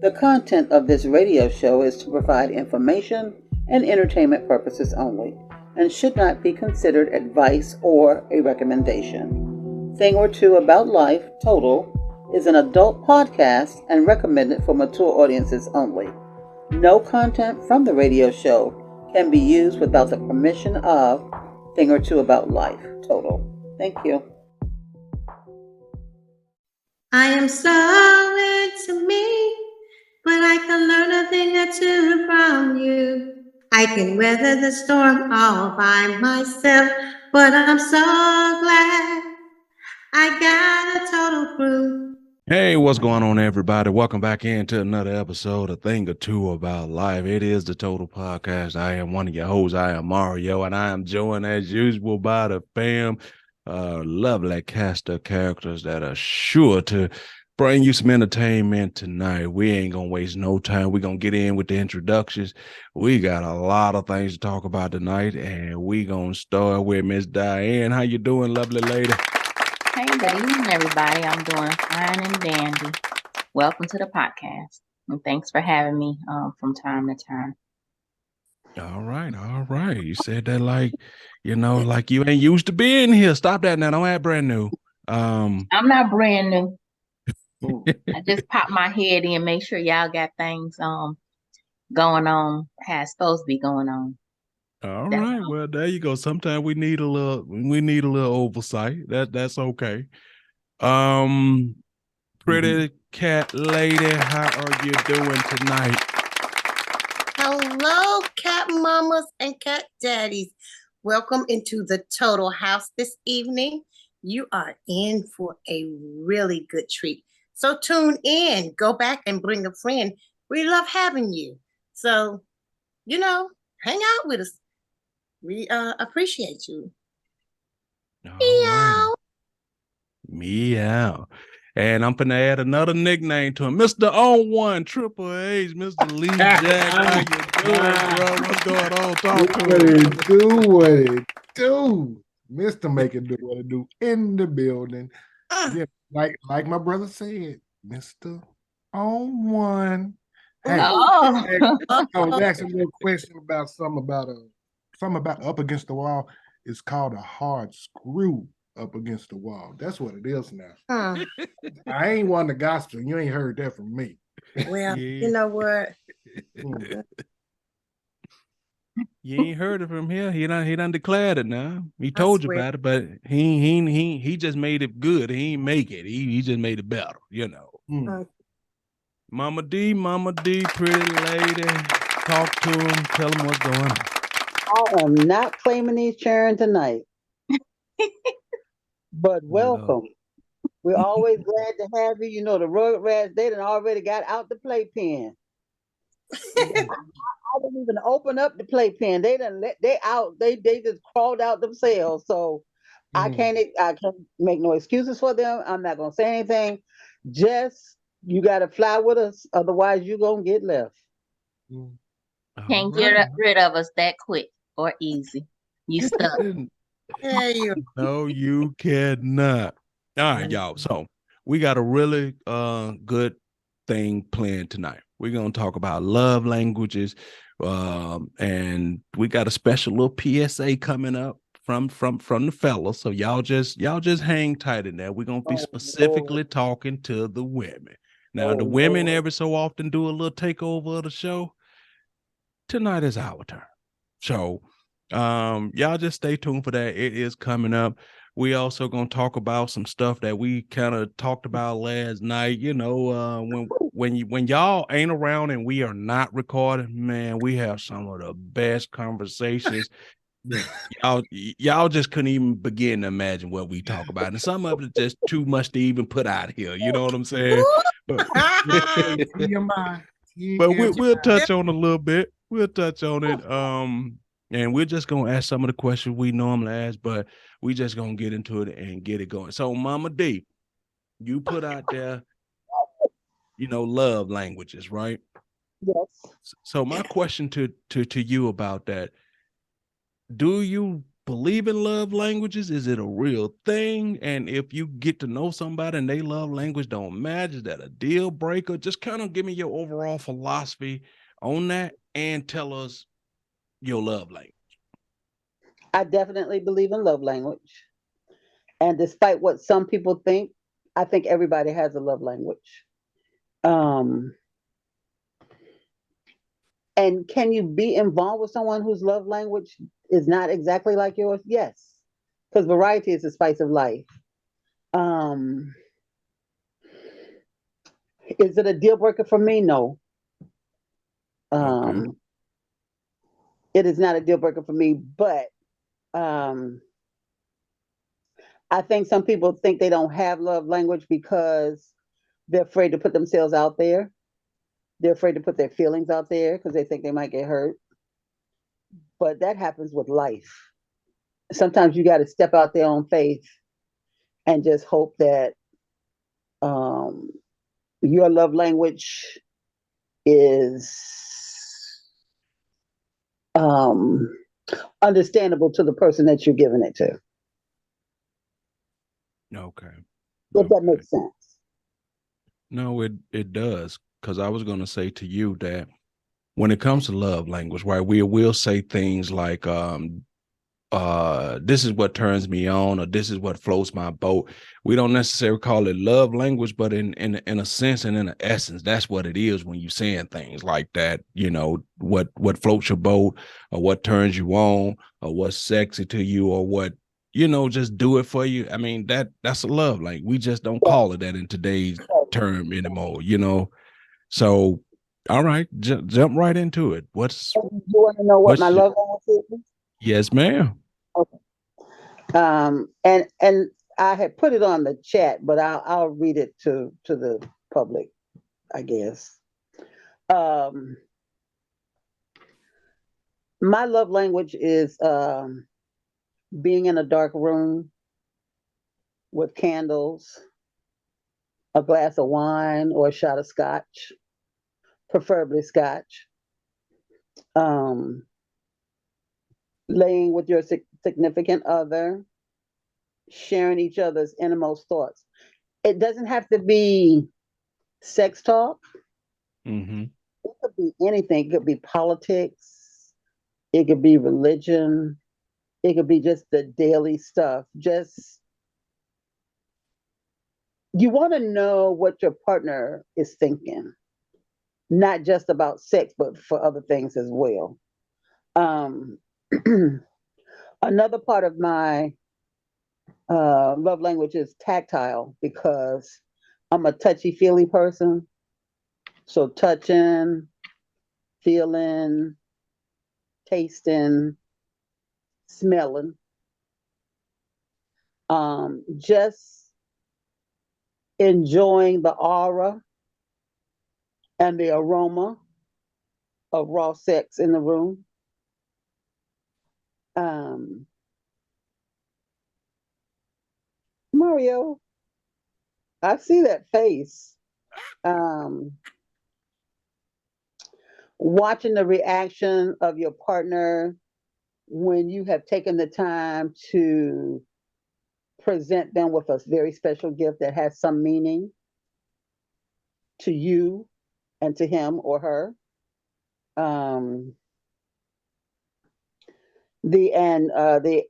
The content of this radio show is to provide information and entertainment purposes only and should not be considered advice or a recommendation. Thing or Two About Life Total is an adult podcast and recommended for mature audiences only. No content from the radio show can be used without the permission of Thing or Two About Life Total. Thank you. I am so into me, but I can learn a thing or two from you. I can weather the storm all by myself, but I'm so glad I got a total crew. Hey, what's going on, everybody? Welcome back into another episode of Thing or Two About Life. It is the Total Podcast. I am one of your hosts. I am Mario, and I am joined as usual by the fam. Lovely cast of characters that are sure to bring you some entertainment tonight. We ain't gonna waste no time. We're gonna get in with the introductions. We got a lot of things to talk about tonight, and we gonna start with Miss Diane. How you doing, lovely lady? Hey, good evening, everybody. I'm doing fine and dandy. Welcome to the podcast, and thanks for having me from time to time. All right. You said that like you ain't used to being here. Stop that now. Don't act brand new. I'm not brand new. I just pop my head in, make sure y'all got things going on how it's supposed to be going on. All right. Well, there you go. Sometimes we need a little oversight. That's okay. Pretty cat lady, how are you doing tonight? Hello, cat mamas and cat daddies. Welcome into the Total House this evening. You are in for a really good treat. So tune in, go back and bring a friend. We love having you. So, hang out with us. We appreciate you. Meow. Meow. And I'm going to add another nickname to him. Mr. On One, Triple H, Mr. Lee Jack. How you doing, bro? What's going on? Talk to me. What it do. Mr. Make It Do What It Do in the building. Yeah, like my brother said, Mr. On One. Hey, I was asking a little question about something about up against the wall. It's called a hard screw up against the wall. That's what it is now. I ain't won the gospel. You ain't heard that from me. Well, you know what? You ain't heard it from here. He done declared it now. He told you about it, but he just made it good. He ain't make it. He just made it better, Mama D, pretty lady. Talk to him. Tell him what's going on. I am not claiming these chairs tonight. But welcome. We're always glad to have you. The Rugrats, they done already got out the playpen. I didn't even open up the playpen. They just crawled out themselves. So I can't make no excuses for them. I'm not gonna say anything. Just you gotta fly with us, otherwise you're gonna get left. Can't get rid of us that quick or easy. You stuck. No, you cannot. All right, y'all. So we got a really good thing planned tonight. We're gonna talk about love languages, and we got a special little PSA coming up from the fellas. So y'all just hang tight in there. We're gonna be specifically talking to the women. Now the women every so often do a little takeover of the show. Tonight is our turn. So y'all just stay tuned for that. It is coming up. We also gonna talk about some stuff that we kind of talked about last night. When y'all ain't around and we are not recording, man, we have some of the best conversations. Y'all just couldn't even begin to imagine what we talk about, and some of it just too much to even put out here. You know what I'm saying? But we'll touch on a little bit. We'll touch on it. And we're just gonna ask some of the questions we normally ask, but we just gonna get into it and get it going. So, Mama D, you put out there, love languages, right? Yes. So my question to you about that: do you believe in love languages? Is it a real thing? And if you get to know somebody and they love language don't match, is that a deal breaker? Just kind of give me your overall philosophy on that and tell us your love language. I definitely believe in love language. And despite what some people think, I think everybody has a love language. Um, and can you be involved with someone whose love language is not exactly like yours? Yes, because variety is the spice of life. Um, is it a deal breaker for me? No. Okay. Um, it is not a deal breaker for me, but um, I think some people think they don't have love language because they're afraid to put themselves out there. They're afraid to put their feelings out there because they think they might get hurt. But that happens with life. Sometimes you got to step out there on faith and just hope that um, your love language is um, understandable to the person that you're giving it to. Okay. If that Okay. makes sense. No, it does. Because I was going to say to you that when it comes to love language, right, we will say things like, this is what turns me on, or this is what floats my boat. We don't necessarily call it love language, but in a sense and in an essence, that's what it is when you're saying things like that. You know, what floats your boat, or what turns you on, or what's sexy to you, or what, you know, just do it for you. I mean, that's a love language. We just don't call it that in today's term anymore, you know. So all right, jump right into it. You want to know what my What's love language is? yes, ma'am. Okay. And I had put it on the chat, but I'll read it to the public, I guess. Um, my love language is being in a dark room with candles, a glass of wine, or a shot of scotch, preferably scotch. Um, laying with your significant other, sharing each other's innermost thoughts. It doesn't have to be sex talk. Mm-hmm. It could be anything. It could be politics. It could be religion. It could be just the daily stuff. Just you want to know what your partner is thinking, not just about sex, but for other things as well. Um, another part of my love language is tactile because I'm a touchy feely person. So touching, feeling, tasting, smelling, just enjoying the aura and the aroma of raw sex in the room. Um, Mario, I see that face. Um, watching the reaction of your partner when you have taken the time to present them with a very special gift that has some meaning to you and to him or her. Um, the and the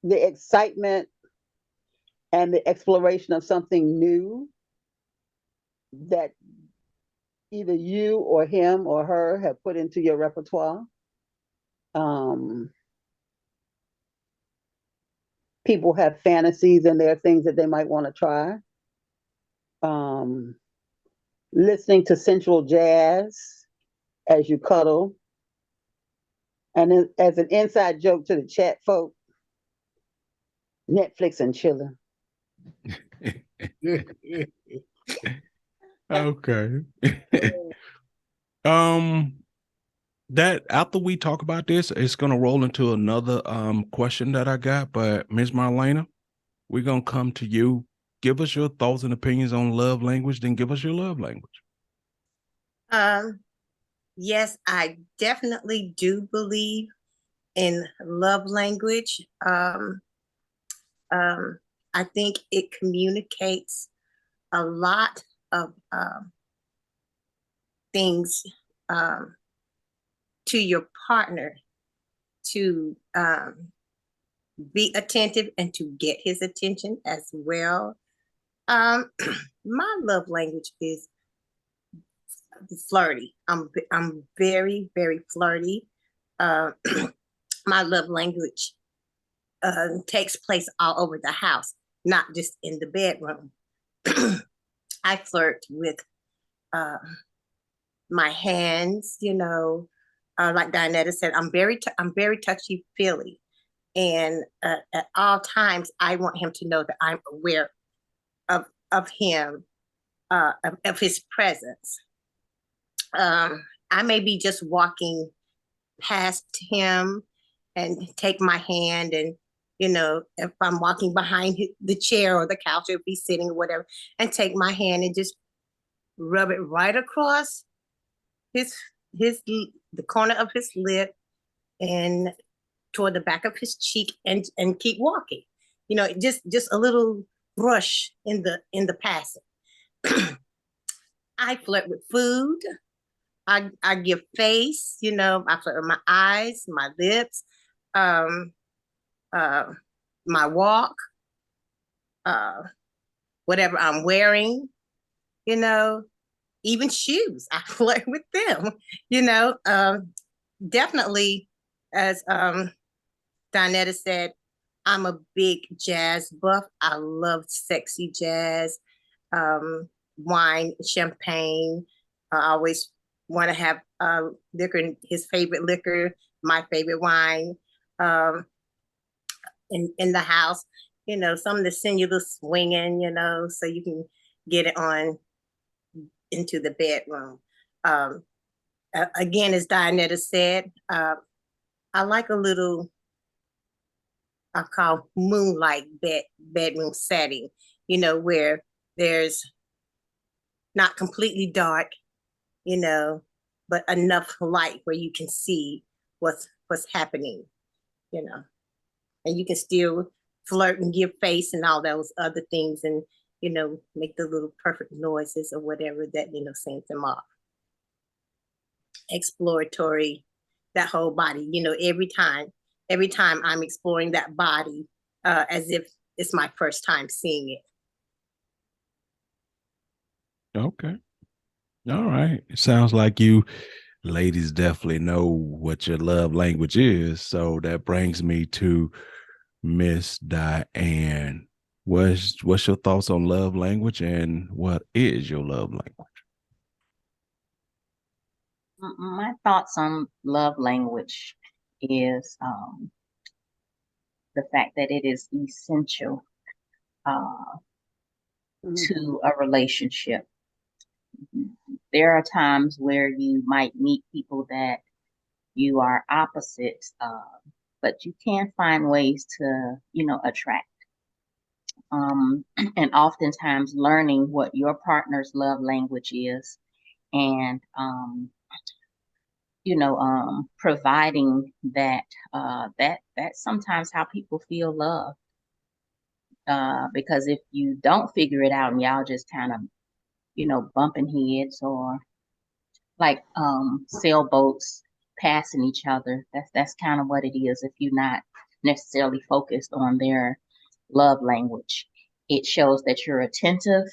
the excitement and the exploration of something new that either you or him or her have put into your repertoire. Um, people have fantasies and there are things that they might want to try. Um, listening to sensual jazz as you cuddle. And then, as an inside joke to the chat folk, Netflix and chilling. Okay. um that after we talk about this, it's gonna roll into another question that I got, but Ms. Marlena, we're gonna come to you. Give us your thoughts and opinions on love language, then give us your love language. Yes, I definitely do believe in love language. I think it communicates a lot of things to your partner to be attentive and to get his attention as well. My love language is flirty. I'm very, very flirty. My love language takes place all over the house, not just in the bedroom. I flirt with my hands, like Dianetta said, I'm very touchy feely, and at all times I want him to know that I'm aware of him, of his presence. I may be just walking past him and take my hand, and if I'm walking behind the chair or the couch, or if he's sitting or whatever, and take my hand and just rub it right across his the corner of his lip and toward the back of his cheek, and keep walking. Just a little brush in the passing. I flirt with food. I give face, I flirt with my eyes, my lips, my walk, whatever I'm wearing, even shoes. I flirt with them, definitely, as Donetta said, I'm a big jazz buff. I love sexy jazz, wine, champagne. I always want to have liquor, his favorite liquor, my favorite wine, in the house. Some to send you the swinging, so you can get it on into the bedroom. Again, as Dianetta said, I like a little, I call moonlight bedroom setting, where there's not completely dark, but enough light where you can see what's happening, and you can still flirt and give face and all those other things, and make the little perfect noises or whatever that sends them off. Exploratory, that whole body, every time I'm exploring that body, as if it's my first time seeing it. Okay. All right. It sounds like you ladies definitely know what your love language is. So that brings me to Miss Diane. What's your thoughts on love language, and what is your love language? My thoughts on love language is the fact that it is essential to a relationship. There are times where you might meet people that you are opposites of, but you can find ways to, attract. And oftentimes learning what your partner's love language is, and providing that, that's sometimes how people feel love. Because if you don't figure it out and y'all just kind of, bumping heads, or like sailboats passing each other, that's kind of what it is. If you're not necessarily focused on their love language, it shows that you're attentive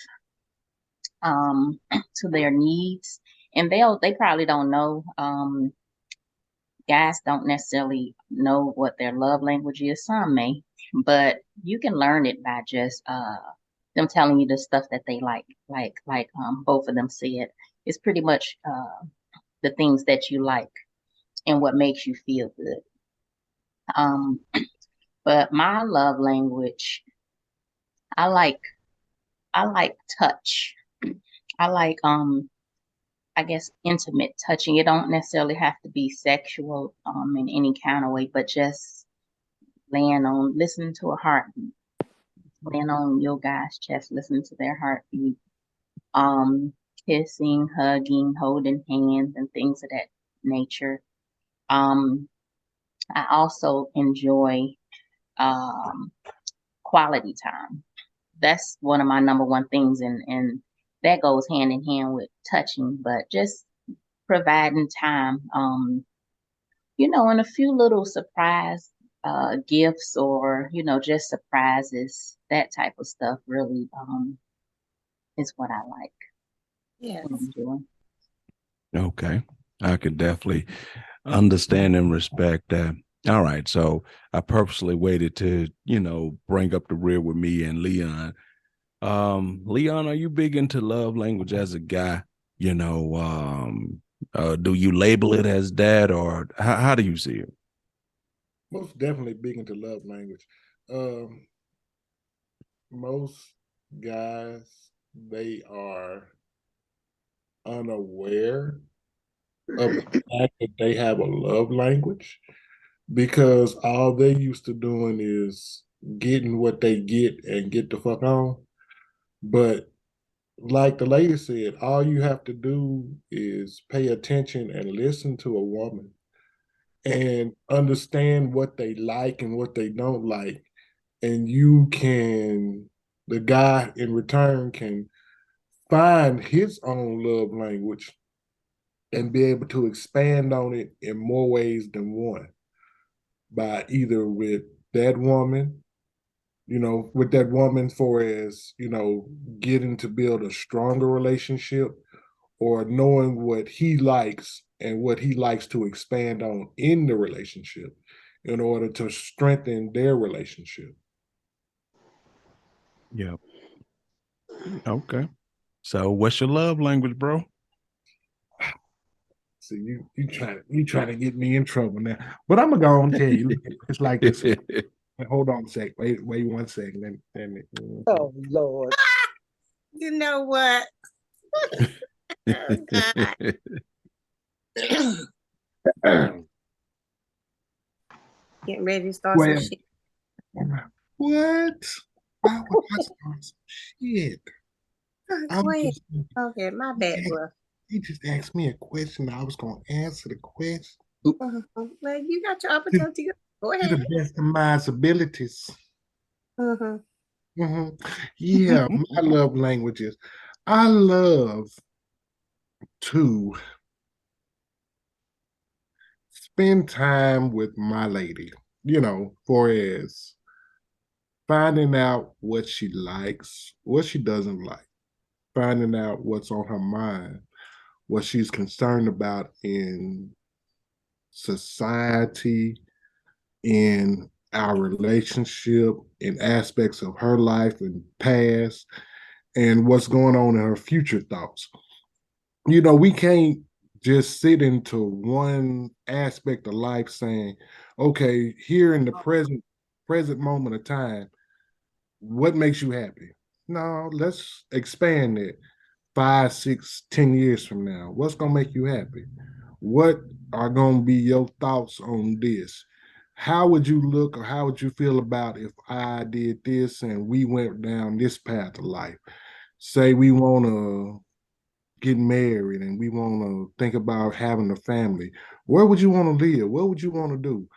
to their needs, and they probably don't know. Guys don't necessarily know what their love language is. Some may, but you can learn it by just them telling you the stuff that they like both of them said. It's pretty much the things that you like and what makes you feel good. But my love language, I like touch. I like I guess intimate touching. It don't necessarily have to be sexual in any kind of way, but just listening to a heartbeat, laying on your guy's chest, listening to their heartbeat, kissing, hugging, holding hands, and things of that nature. I also enjoy um, quality time. That's one of my number one things, and that goes hand in hand with touching, but just providing time. And a few little surprise gifts, or just surprises, that type of stuff really is what I like Yes. and enjoy. Okay. I could definitely understand and respect that. All right. So I purposely waited to, bring up the rear with me and Leon. Leon, are you big into love language as a guy? Do you label it as that, or how do you see it? Most definitely big into love language. Um, most guys, they are unaware of the fact that they have a love language because all they used to doing is getting what they get and get the fuck on. But like the lady said, all you have to do is pay attention and listen to a woman and understand what they like and what they don't like. And the guy in return can find his own love language and be able to expand on it in more ways than one by either with that woman for as, getting to build a stronger relationship or knowing what he likes and what he likes to expand on in the relationship in order to strengthen their relationship. Yeah. Okay. So what's your love language, bro? So you trying to get me in trouble now. But I'm gonna go and tell you, it's like this. Hold on a sec. Wait 1 second. Oh Lord. You know what? Oh, God. Getting ready to start some Well, shit. what? Why would I start some shit? I Go was ahead. just, Okay, my bad, bro. he just asked me a question. I was gonna answer the question Well, you got your opportunity. Go to the ahead. best of my abilities. Mm-hmm. Yeah, my love languages. I love to spend time with my lady, for as finding out what she likes, what she doesn't like, finding out what's on her mind, what she's concerned about in society, in our relationship, in aspects of her life and past, and what's going on in her future thoughts. We can't just sit into one aspect of life saying, okay, here in the present moment of time, what makes you happy? No, let's expand it 5, 6, 10 years from now. What's gonna make you happy? What are gonna be your thoughts on this? How would you look or how would you feel about if I did this and we went down this path of life? Say we wanna get married and we wanna think about having a family. Where would you wanna live? What would you wanna do?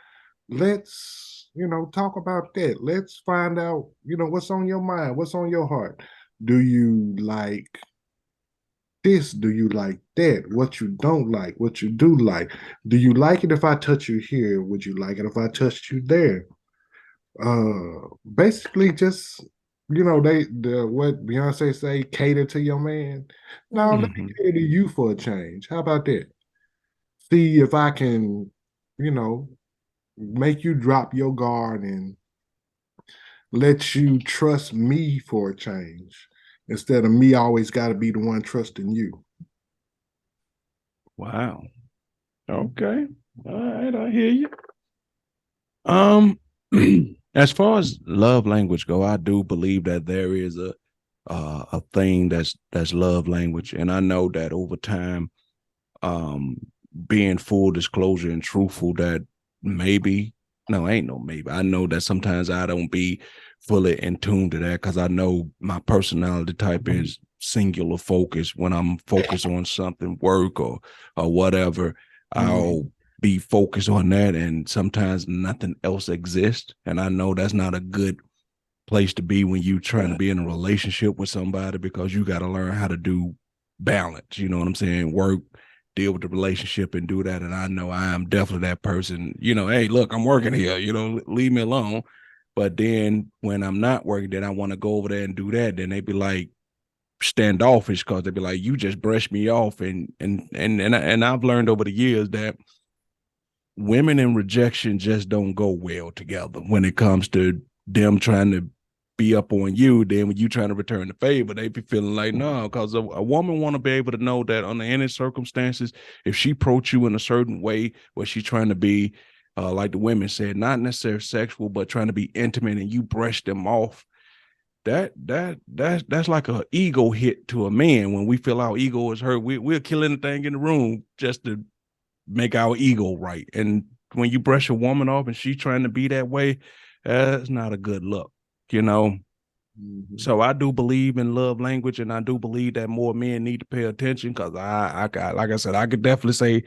Let's talk about that. Let's find out what's on your mind, what's on your heart. Do you like this? Do you like that? What you don't like, what you do like. Do you like it if I touch you here? Would you like it if I touched you there? Basically just what Beyonce say, cater to your man. No, let me cater to you for a change. How about that? See if I can you know make you drop your guard and let you trust me for a change instead of me always got to be the one trusting you. Wow. Okay. All right, I hear you. Um, as far as love language go, I do believe that there is a thing that's love language, and I know that over time, um, being full disclosure and truthful, that maybe no, ain't no maybe. I know that sometimes I don't be fully in tune to that because I know my personality type is singular focus. When I'm focused on something, work or whatever, I'll be focused on that, and sometimes nothing else exists. And I know that's not a good place to be when you trying to be in a relationship with somebody, because you got to learn how to do balance. You know what I'm saying? Work, deal with the relationship, and do that. And I know I am definitely that person. Hey, look, I'm working here. Leave me alone. But then when I'm not working, then I want to go over there and do that. Then they be like standoffish, because they be like, you just brush me off. And I've learned over the years that women and rejection just don't go well together when it comes to them trying to be up on you. Then when you trying to return the favor, they be feeling like, no, because a woman want to be able to know that under any circumstances, if she approach you in a certain way where she's trying to be, like the women said, not necessarily sexual, but trying to be intimate, and you brush them off, that's like a ego hit to a man. When we feel our ego is hurt, we'll kill anything in the room just to make our ego right. And when you brush a woman off and she's trying to be that way, that's not a good look, Mm-hmm. So I do believe in love language, and I do believe that more men need to pay attention, because I like I said, I could definitely say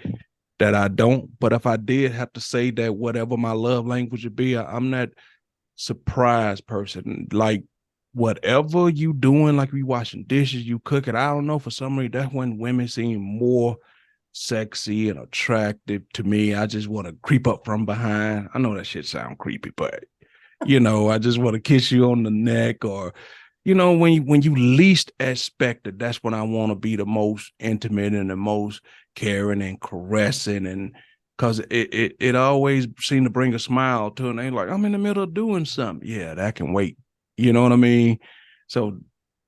that I don't. But if I did have to say that whatever my love language would be, I'm that surprise person. Like, whatever you doing, like you washing dishes, you cooking, I don't know, for some reason, that's when women seem more sexy and attractive to me. I just want to creep up from behind. I know that shit sound creepy, but I just want to kiss you on the neck, or when you least expect it, that's when I want to be the most intimate and the most caring and caressing, and because it always seemed to bring a smile to them. They like, I'm in the middle of doing something. Yeah, that can wait. You know what I mean? So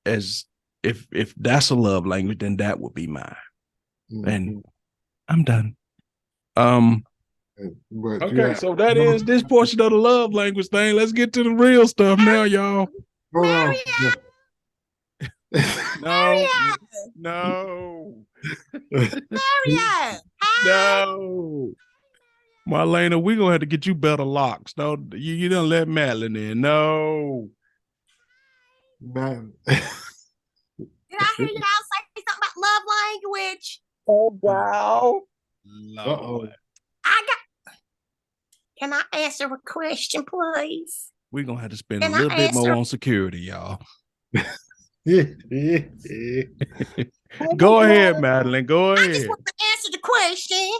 as if that's a love language, then that would be mine. Mm-hmm. And I'm done. But Okay, so that is this portion of the love language thing. Let's get to the real stuff now, y'all. Hold on. No. Mario, No. Marlena, we're gonna have to get you better locks. No, you don't let Madeline in. No. Man. did I hear y'all say something about love language? Oh, wow. Uh-oh. Can I answer a question, please? We're gonna have to spend Can a I little bit more answer? on security, y'all. Yeah. Go ahead, Madeline. Go I just ahead. want to answer the question.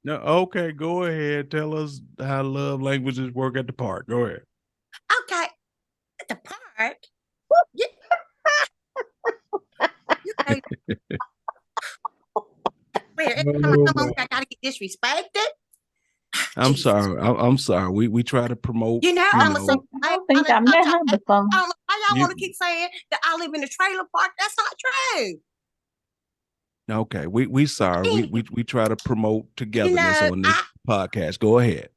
No, okay, go ahead. Tell us how love languages work at the park. Go ahead. Okay, at the park. You, where every time I come home, I gotta get disrespected. I'm Jesus. sorry. I'm sorry. We try to promote. I'm a I don't think I met her before. I don't know why y'all You- want to keep saying that I live in a trailer park. That's not true. Okay, we sorry. We try to promote togetherness on this podcast. Go ahead.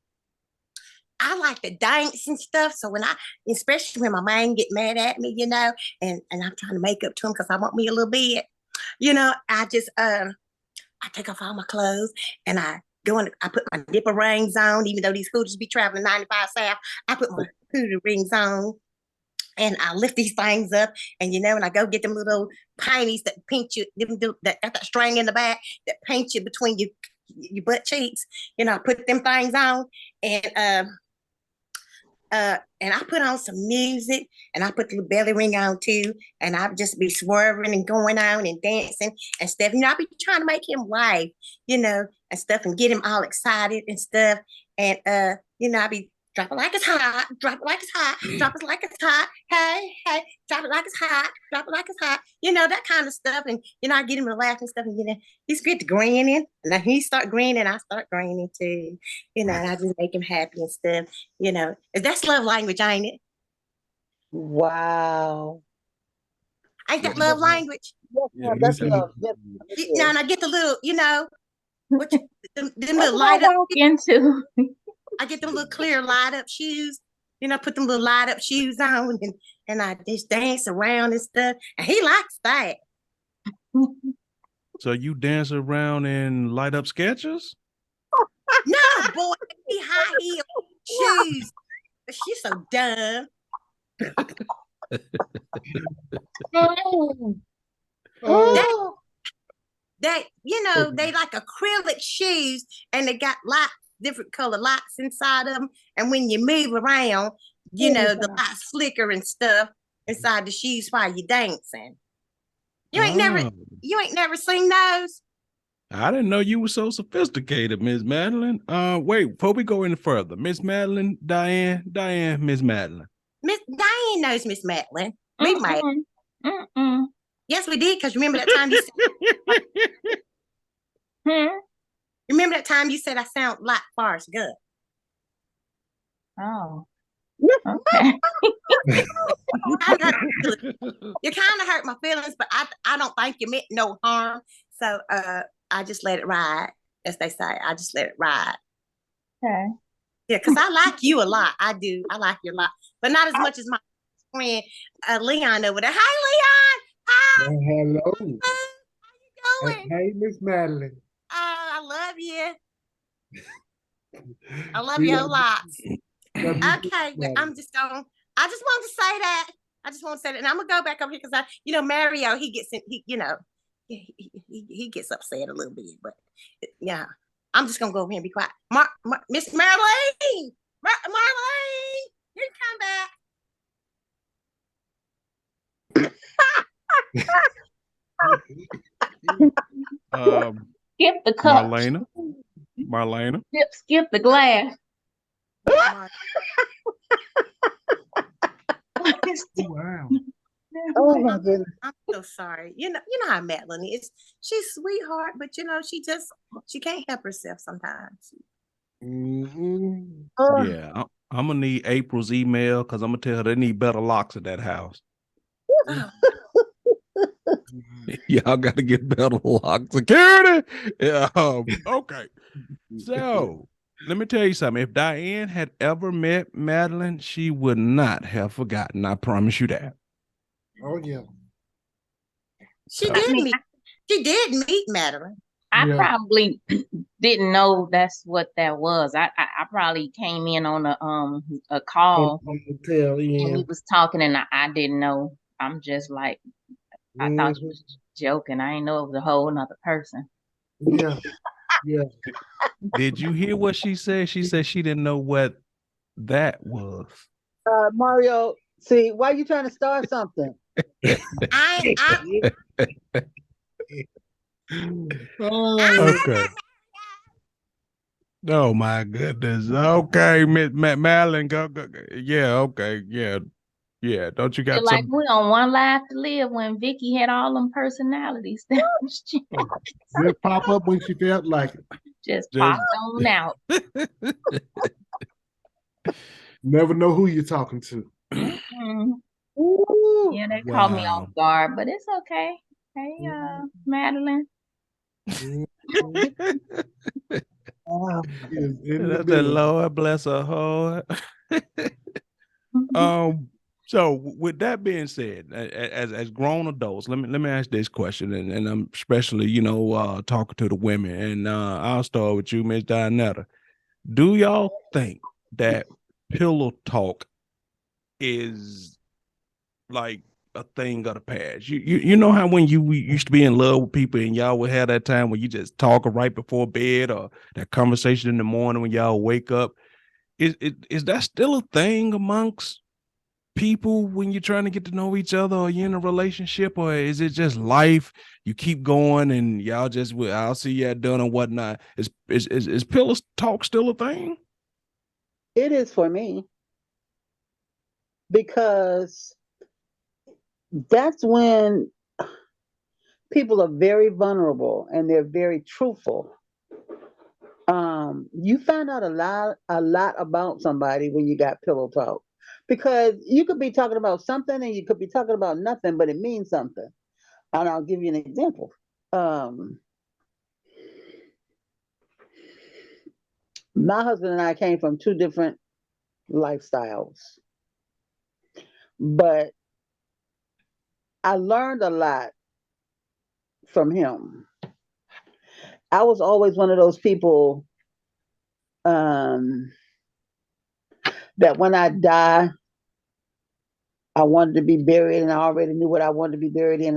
I like to dance and stuff. So especially when my man get mad at me, and I'm trying to make up to him because I want me a little bit, I just I take off all my clothes and I put my nipple rings on, even though these hooters be traveling 95 south. I put my hooter rings on and I lift these things up, and and I go get them little panties that pinch you, that got that string in the back that pinch you between your butt cheeks. I put them things on, and I put on some music, and I put the belly ring on too, and I just be swerving and going on and dancing and stuff. I be trying to make him laugh, and stuff, and get him all excited and stuff. And I be drop it like it's hot, drop it like it's hot, drop it like it's hot. Hey, drop it like it's hot, drop it like it's hot. That kind of stuff. And I get him to laugh and stuff. And he's good to grinning. And then he start grinning, I start grinning too. And I just make him happy and stuff. That's love language, ain't it? Wow. Ain't that love language? Yes, that's love. Yes, And I get the little, them little What light do I up. walk into? I get them little clear light up shoes. Put them little light up shoes on, and I just dance around and stuff. And he likes that. So you dance around in light up sketches? No, boy, he high heel shoes. She's so dumb. Oh. They like acrylic shoes, and they got light different color locks inside of them. And when you move around, you know, the lights flicker and stuff inside the shoes while you're dancing. You ain't never seen those? I didn't know you were so sophisticated, Miss Madeline. Wait, before we go any further, Miss Madeline, Diane, Miss Madeline. Miss Diane knows Miss Madeline. We might. Yes, we did. Because remember that time you said, remember that time you said I sound like Forrest Gump? Oh. Okay. You kind of hurt my feelings, but I don't think you meant no harm. So I just let it ride, as they say. I just let it ride. Okay. Yeah, because I like you a lot. I do. I like you a lot, but not as much as my friend Leon over there. Hi, Leon. Hi. Hello. How you doing? Hey, Miss Madeline. I love you. I love you a lot. Okay, I'm just going. I just want to say that. I just want to say that, and I'm gonna go back over here because Mario, he gets he gets upset a little bit, but yeah, I'm just gonna go over here and be quiet. Miss Marlene, Marlene, you come back. Skip the cup. Marlena. Skip the glass. Wow. Oh my goodness. I'm so sorry. You know how Madeline is. She's a sweetheart, but she can't help herself sometimes. Yeah, I'm gonna need April's email because I'm gonna tell her they need better locks at that house. Y'all got to get better lock security. Yeah. Okay. So let me tell you something. If Diane had ever met Madeline, she would not have forgotten. I promise you that. Oh yeah. She did meet Madeline. I probably didn't know that's what that was. I probably came in on a call and he was talking and I didn't know. I'm just like, I thought you was joking. I didn't know it was a whole nother person. Yeah. Yeah. Did you hear what she said? She said she didn't know what that was. Mario, see, why are you trying to start something? Okay. Oh my goodness. Okay, Miss Madeline, go. Yeah. Okay. Yeah. Don't you got some? Like we on One Life to Live when Vicky had all them personalities. Just pop up when she felt like it. Just popped on out. Never know who you're talking to. Yeah, they called me off guard, but it's okay. Hey, Madeline. That's the Lord bless her heart. So with that being said, as grown adults, let me ask this question, and I'm especially talking to the women, and I'll start with you, Miss Dianetta. Do y'all think that pillow talk is like a thing of the past? You know how when you used to be in love with people and y'all would have that time when you just talk right before bed, or that conversation in the morning when y'all wake up? Is that still a thing amongst people when you're trying to get to know each other, or you're in a relationship, or is it just life? You keep going and y'all just, I'll see you at dinner and whatnot. Is pillow talk still a thing? It is for me, because that's when people are very vulnerable and they're very truthful. You find out a lot about somebody when you got pillow talk, because you could be talking about something and you could be talking about nothing, but it means something. And I'll give you an example. My husband and I came from two different lifestyles, but I learned a lot from him. I was always one of those people that when I die, I wanted to be buried, and I already knew what I wanted to be buried in.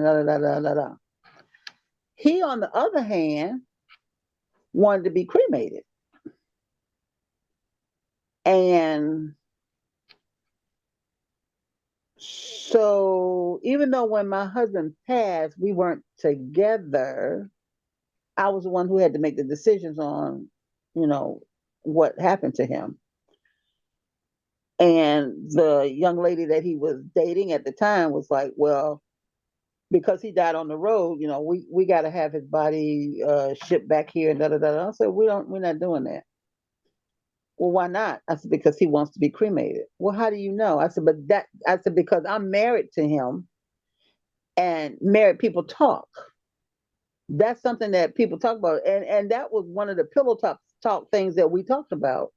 He, on the other hand, wanted to be cremated. And so even though when my husband passed, we weren't together, I was the one who had to make the decisions on, what happened to him. And the young lady that he was dating at the time was like, well, because he died on the road, we got to have his body shipped back here and da da da. I said, we're not doing that. Well, why not? I said, because he wants to be cremated. Well, how do you know? I said, because I'm married to him, and married people talk. That's something that people talk about. And that was one of the pillow talk things that we talked about.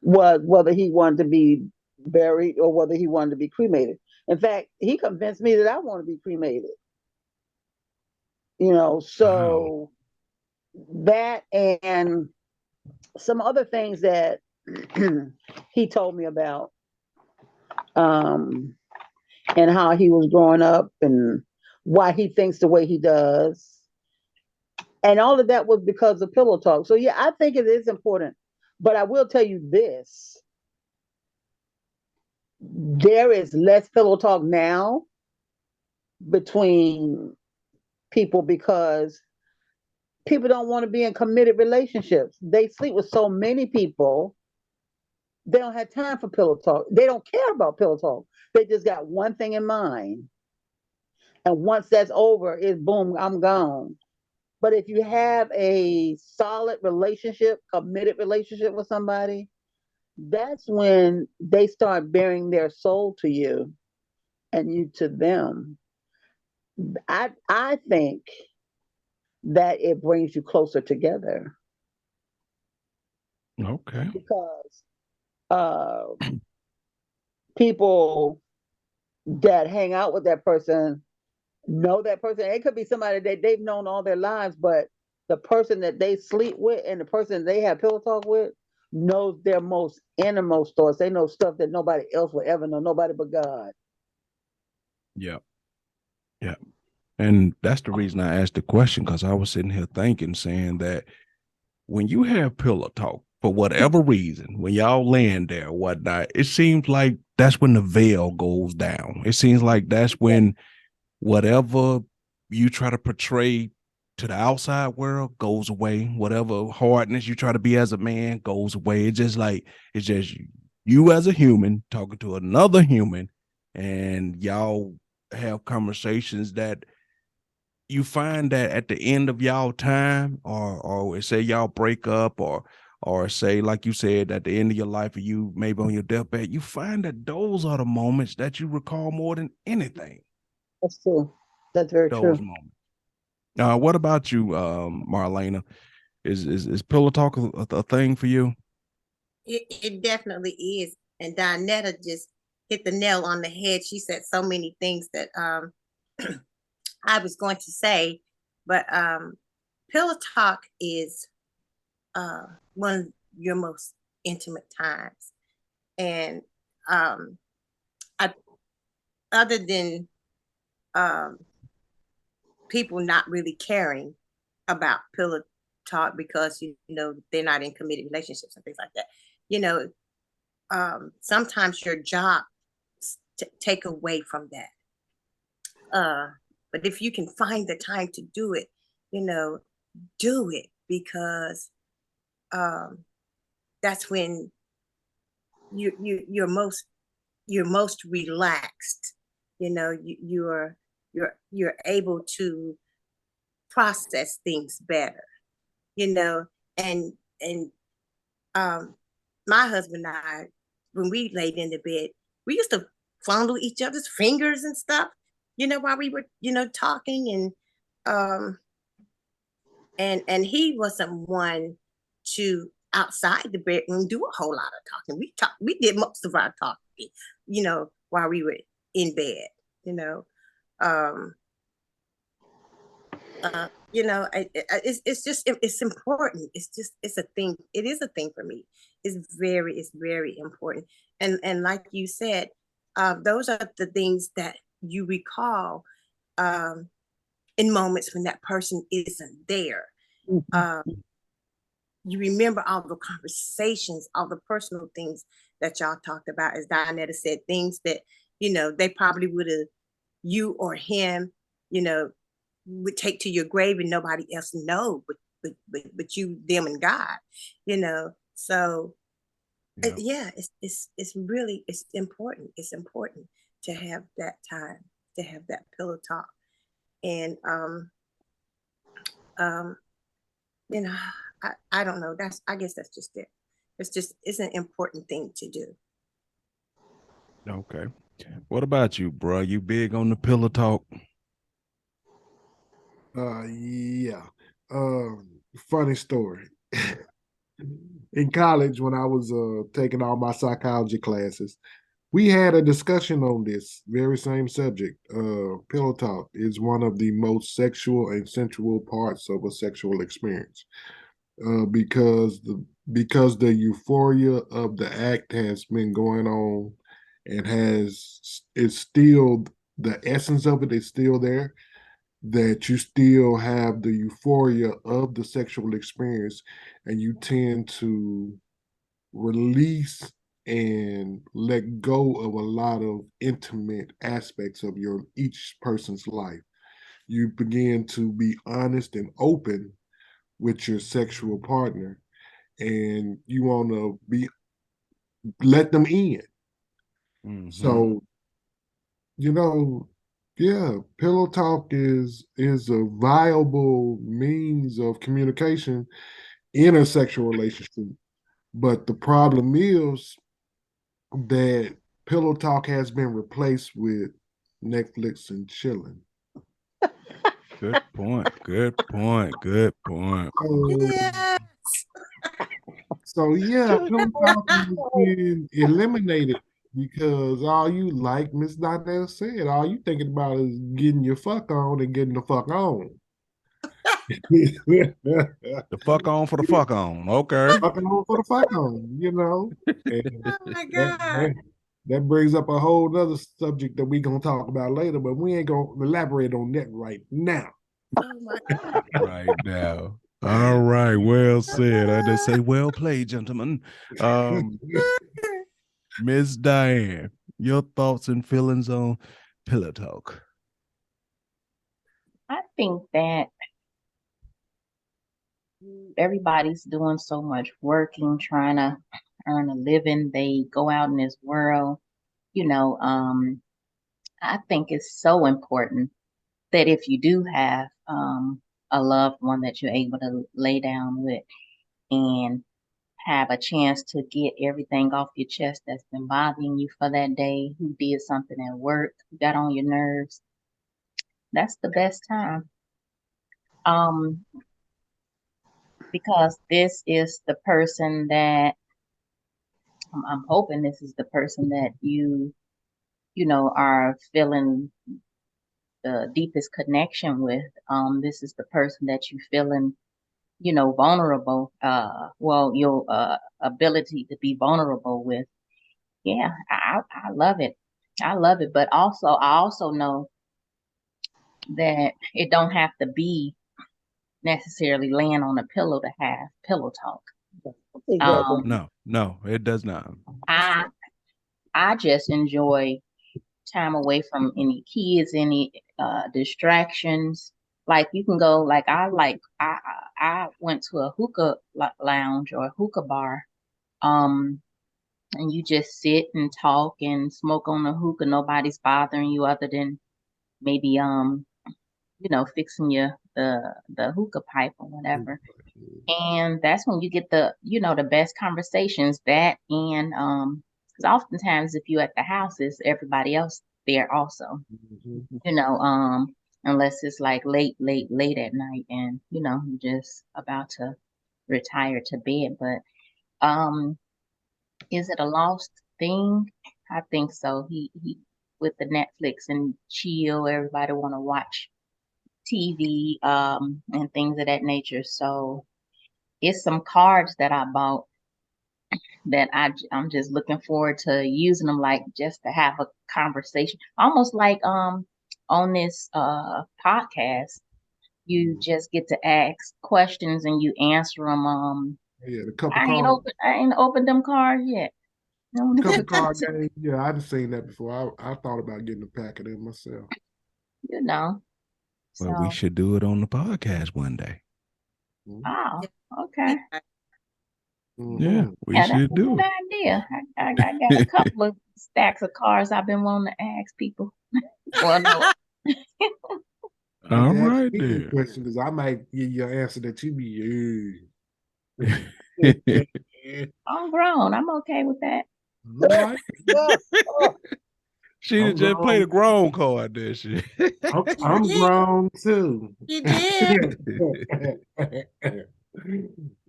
Was whether he wanted to be buried or whether he wanted to be cremated. In fact, he convinced me that I want to be cremated. Wow. So that and some other things that he told me about, and how he was growing up and why he thinks the way he does. And all of that was because of pillow talk. So yeah, I think it is important. But I will tell you this. There is less pillow talk now between people because people don't want to be in committed relationships. They sleep with so many people, they don't have time for pillow talk. They don't care about pillow talk. They just got one thing in mind. And once that's over, it's boom, I'm gone. But if you have a solid relationship, committed relationship with somebody, that's when they start bearing their soul to you and you to them. I think that it brings you closer together Okay. because uh, people that hang out with that person know that person. It could be somebody that they've known all their lives, but the person that they sleep with and the person they have pillow talk with knows their most innermost thoughts. They know stuff that nobody else will ever know, nobody but God. Yeah. Yeah. And that's the reason I asked the question, because I was sitting here thinking, saying that when you have pillow talk, for whatever reason, when y'all land there or whatnot, it seems like that's when the veil goes down. It seems like that's when whatever you try to portray to the outside world goes away. Whatever hardness you try to be as a man goes away. It's just you as a human talking to another human, and y'all have conversations that you find that at the end of y'all time, or say y'all break up, or say, like you said, at the end of your life, or you maybe on your deathbed, you find that those are the moments that you recall more than anything. That's true. That's very Those true. moments. What about you, Marlena? Is pillow talk a thing for you? It definitely is. And Donetta just hit the nail on the head. She said so many things that I was going to say, but pillow talk is one of your most intimate times. And I, other than um, people not really caring about pillow talk because they're not in committed relationships and things like that, sometimes your job take away from that. But if you can find the time to do it, do it, because that's when you're most relaxed. You're able to process things better. And um, my husband and I, when we laid in the bed, we used to fondle each other's fingers and stuff, while we were, talking. And he wasn't one to outside the bedroom do a whole lot of talking. We did most of our talking, while we were in bed, you know. Um, it's important. It's a thing. It is a thing for me. It's very important. And like you said, those are the things that you recall in moments when that person isn't there. Mhm. Um, you remember all the conversations, all the personal things that y'all talked about. As Donetta said, things that, they probably would have, you or him, would take to your grave and nobody else know, but you, them, and God, So Yeah. it's really, it's important. It's important to have that time, to have that pillow talk, and um, you know, I don't know. I guess that's just it. It's an important thing to do. Okay. What about you, bro? You big on the pillow talk? Yeah. Funny story. In college, when I was taking all my psychology classes, we had a discussion on this very same subject. Pillow talk is one of the most sexual and sensual parts of a sexual experience, because the euphoria of the act has been going on, and it's still, the essence of it is still there, that you still have the euphoria of the sexual experience, and you tend to release and let go of a lot of intimate aspects of your each person's life. You begin to be honest and open with your sexual partner, and you want to be let them in. Mm-hmm. So, you know, yeah, pillow talk is a viable means of communication in a sexual relationship. But the problem is that pillow talk has been replaced with Netflix and chilling. Good point. Good point. Good point. So, Yeah. so yeah, pillow talk has been eliminated because all you, like Miss Donnell said, all you thinking about is getting your fuck on and getting the fuck on. The fuck on for the fuck on. Okay. Fucking on for the fuck on. And Oh my that, God. that that brings up a whole other subject that we gonna talk about later, but we ain't gonna elaborate on that right now. Oh my God. Right now. All right. Well said. I just say well played, gentlemen. Miss Diane, your thoughts and feelings on pillow talk. I think that everybody's doing so much working, trying to earn a living. They go out in this world, you know. I think it's so important that if you do have a loved one that you're able to lay down with and have a chance to get everything off your chest that's been bothering you for that day, who did something at work, who got on your nerves, that's the best time. Um, because this is the person that I'm hoping this is the person that you know, are feeling the deepest connection with. This is the person that you feeling, you know, vulnerable. Well, your ability to be vulnerable with. Yeah, I love it. I love it. But also, I also know that it don't have to be necessarily laying on a pillow to have pillow talk. Exactly. No, it does not. I I just enjoy time away from any kids, any distractions. Like you can go, I went to a hookah lounge or a hookah bar, um, and you just sit and talk and smoke on the hookah. Nobody's bothering you other than maybe you know, fixing your the hookah pipe or whatever. And that's when you get the, you know, the best conversations. That and because oftentimes if you at the house, is everybody else there also, Mhm. you know, unless it's like late at night and you know you're just about to retire to bed. But is it a lost thing? I think so. He with the Netflix and chill, everybody want to watch TV and things of that nature. So it's some cards that I bought that I'm just looking forward to using them, like just to have a conversation, almost like on this podcast. You just get to ask questions and you answer them Yeah, the couple I card, ain't opened them cards yet. No, couple card game. Yeah, I done seen that before. I thought about getting a pack of them myself. you know. Well, we So, should do it on the podcast one day. oh, Yeah. okay. Yeah, Mm-hmm. we Yeah, that's should a do good idea. I got a couple of stacks of cards I've been wanting to ask people. Well, no. Need All to ask right me a then. question because I might give you an answer that you be. I'm grown. I'm okay with that. All right, She I'm just played a grown. grown card, did she? I'm did. grown too. You did.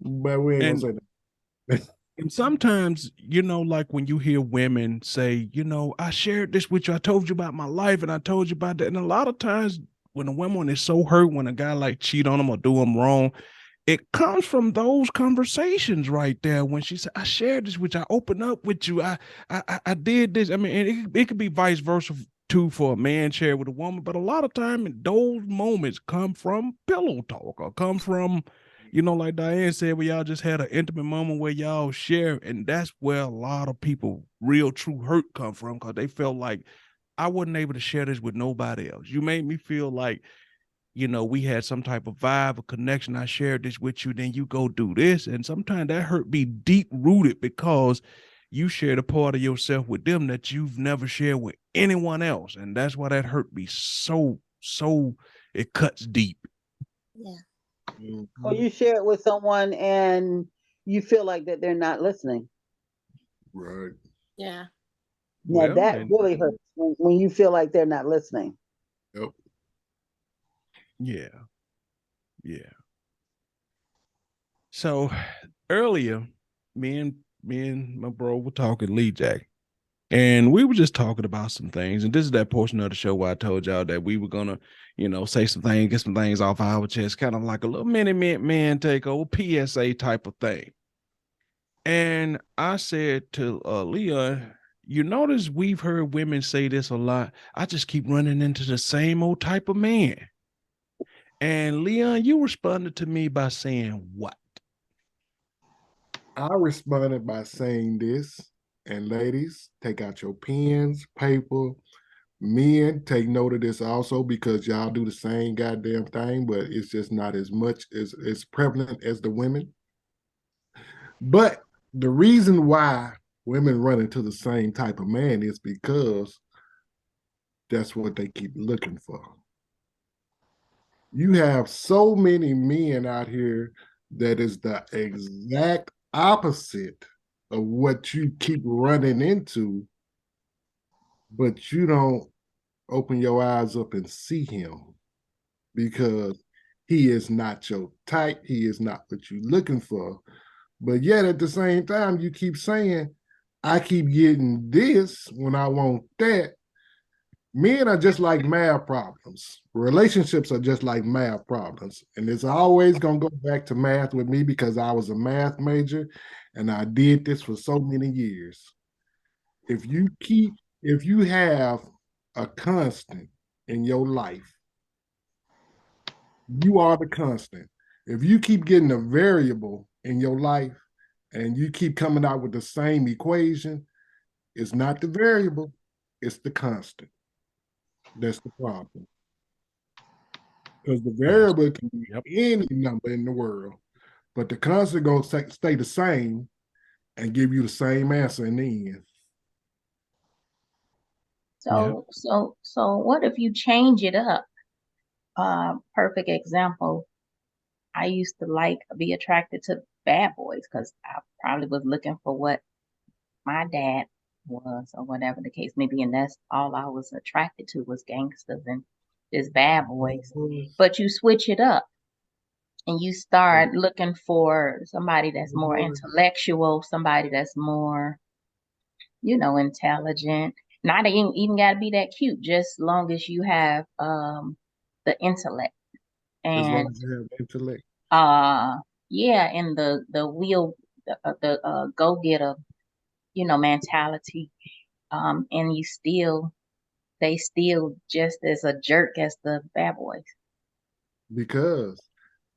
But we ain't gonna and say that. and sometimes, like when you hear women say, I shared this with you, I told you about my life, and I told you about that. And a lot of times, when a woman is so hurt when a guy like cheat on them or do them wrong, it comes from those conversations right there. When she said, "I shared this with you, I opened up with you, I did this." I mean, and it could be vice versa too for a man share with a woman, but a lot of time those moments come from pillow talk or come from, like Diane said, where y'all just had an intimate moment where y'all share, and that's where a lot of people real true hurt come from because they felt like I wasn't able to share this with nobody else. You made me feel like we had some type of vibe, a connection. I shared this with you, then you go do this. And sometimes that hurt be deep rooted because you shared a part of yourself with them that you've never shared with anyone else. And that's why that hurt be so, it cuts deep. Yeah. Or you share it with someone and you feel like that they're not listening. Right. Yeah. Now Well, that really hurts when you feel like they're not listening. Yep. yeah. So earlier, me and my bro were talking, Lee Jack, and we were just talking about some things. And this is that portion of the show where I told y'all that we were gonna, say some things, get some things off our chest, kind of like a little mini man takeover, PSA type of thing. And I said to Leah, you notice we've heard women say this a lot. I just keep running into the same old type of man. And Leon, you responded to me by saying what? I responded by saying this, and ladies, take out your pens, paper. Men, take note of this also because y'all do the same goddamn thing, but it's just not as much as prevalent as the women. But the reason why women run into the same type of man is because that's what they keep looking for. You have so many men out here that is the exact opposite of what you keep running into, but you don't open your eyes up and see him because he is not your type. He is not what you're looking for. But yet at the same time, you keep saying, I keep getting this when I want that. Men are just like math problems. Relationships are just like math problems. And it's always going to go back to math with me because I was a math major and I did this for so many years. If you have a constant in your life, you are the constant. If you keep getting a variable in your life and you keep coming out with the same equation, it's not the variable, it's the constant. That's the problem. Because the variable can be any number in the world, but the constant going to stay the same and give you the same answer in the end. So what if you change it up? Perfect example. I used to be attracted to bad boys because I probably was looking for what my dad was or whatever the case may be, and that's all I was attracted to was gangsters and just bad boys. But you switch it up and you start looking for somebody that's more intellectual, somebody that's more, intelligent. Not even got to be that cute, just long as you have the intellect. As long And as you have intellect. yeah, and the go getter, mentality. And they still just as a jerk as the bad boys. Because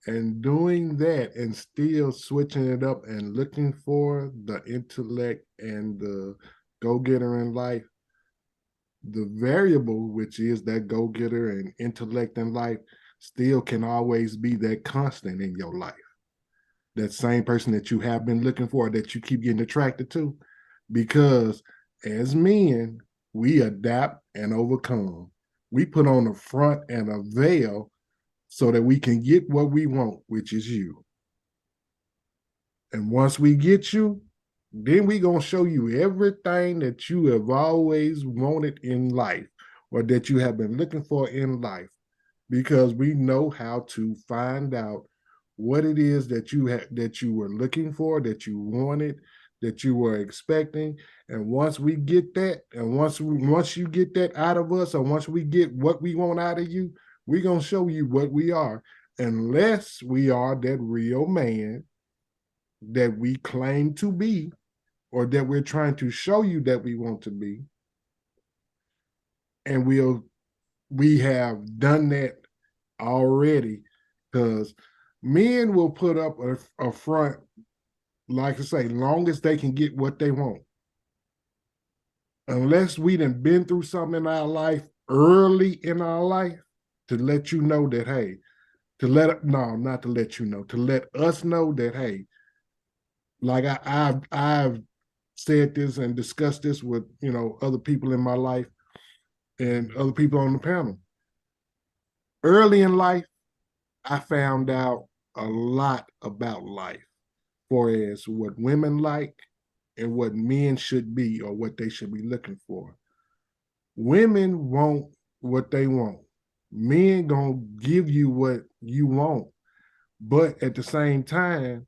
And doing that and still switching it up and looking for the intellect and the go-getter in life, the variable, which is that go-getter and intellect in life, still can always be that constant in your life. That same person that you have been looking for, that you keep getting attracted to. Because as men, we adapt and overcome. We put on a front and a veil so that we can get what we want, which is you. And once we get you, then we gonna show you everything that you have always wanted in life or that you have been looking for in life, because we know how to find out what it is that you were looking for, that you wanted, that you were expecting. And once we get that, and once you get that out of us, or once we get what we want out of you, we're gonna show you what we are, unless we are that real man that we claim to be, or that we're trying to show you that we want to be. And we have done that already, because men will put up a front, like I say, long as they can get what they want. Unless we done been through something in our life early in our life to let you know that, hey, not to let you know, to let us know that, hey, like I've said this and discussed this with, other people in my life and other people on the panel. Early in life, I found out a lot about life, for as what women like and what men should be, or what they should be looking for. Women want what they want. Men gonna give you what you want. But at the same time,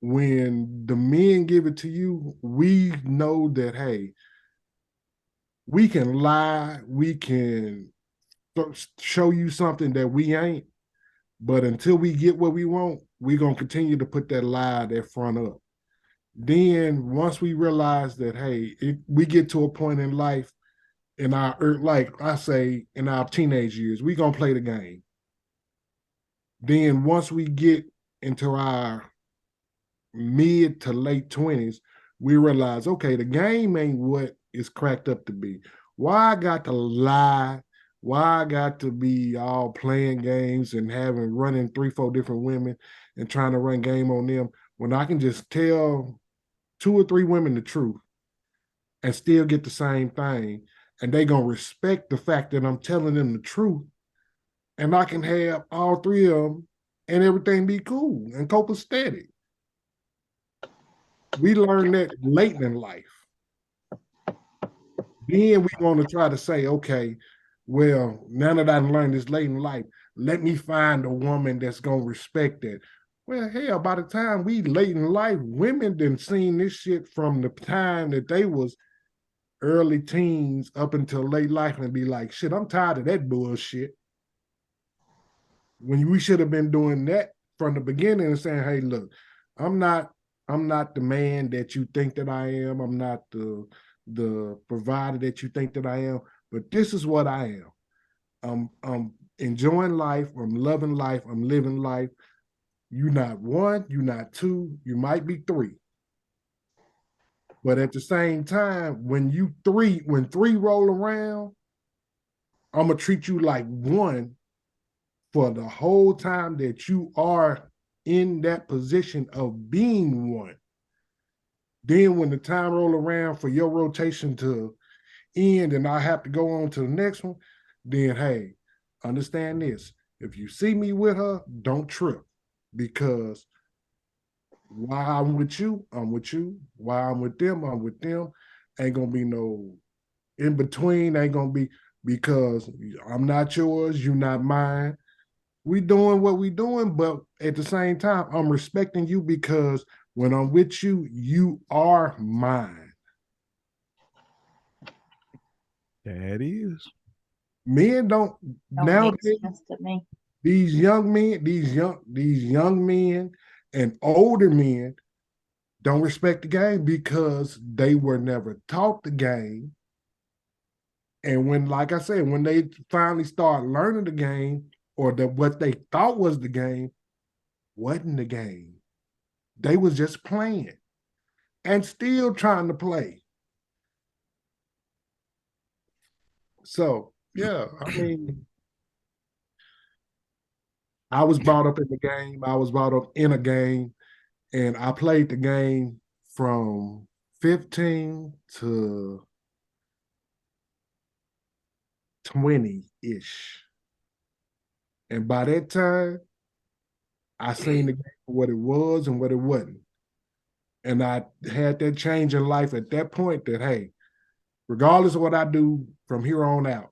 when the men give it to you, we know that, hey, we can lie, we can show you something that we ain't, but until we get what we want, we're going to continue to put that lie, that front up. Then once we realize that, hey, we get to a point in life, in our, like I say, in our teenage years, we're going to play the game. Then once we get into our mid to late 20s, we realize, okay, the game ain't what it's cracked up to be. Why I got to lie? Why I got to be all playing games and running 3-4 different women and trying to run game on them, when I can just tell 2 or 3 women the truth and still get the same thing, and they gonna respect the fact that I'm telling them the truth, and I can have all 3 of them and everything be cool and copacetic. We learned that late in life. Then we want to try to say, okay, well, now that I learned this late in life, let me find a woman that's going to respect that. Well, hell, by the time we late in life, women done seen this shit from the time that they was early teens up until late life and be like, shit, I'm tired of that bullshit. When we should have been doing that from the beginning and saying, hey, look, I'm not the man that you think that I am. I'm not the provider that you think that I am, but this is what I am. I'm enjoying life. I'm loving life. I'm living life. You're not 1, you're not 2, you might be 3. But at the same time, when 3 roll around, I'm gonna treat you like 1 for the whole time that you are in that position of being 1. Then when the time roll around for your rotation to end and I have to go on to the next one, then hey, understand this. If you see me with her, don't trip, because while I'm with you, I'm with you. While I'm with them, I'm with them. Ain't gonna be no in between, ain't gonna be, because I'm not yours, you're not mine. We doing what we doing, but at the same time, I'm respecting you, because when I'm with you, you are mine. That is. Men don't nowadays. These young men and older men don't respect the game because they were never taught the game. And when, like I said, when they finally start learning the game, or that what they thought was the game wasn't the game. They was just playing and still trying to play. So, yeah, I mean, I was brought up in the game. I was brought up in a game, and I played the game from 15 to 20-ish. And by that time, I seen the game for what it was and what it wasn't. And I had that change in life at that point that, hey, regardless of what I do from here on out,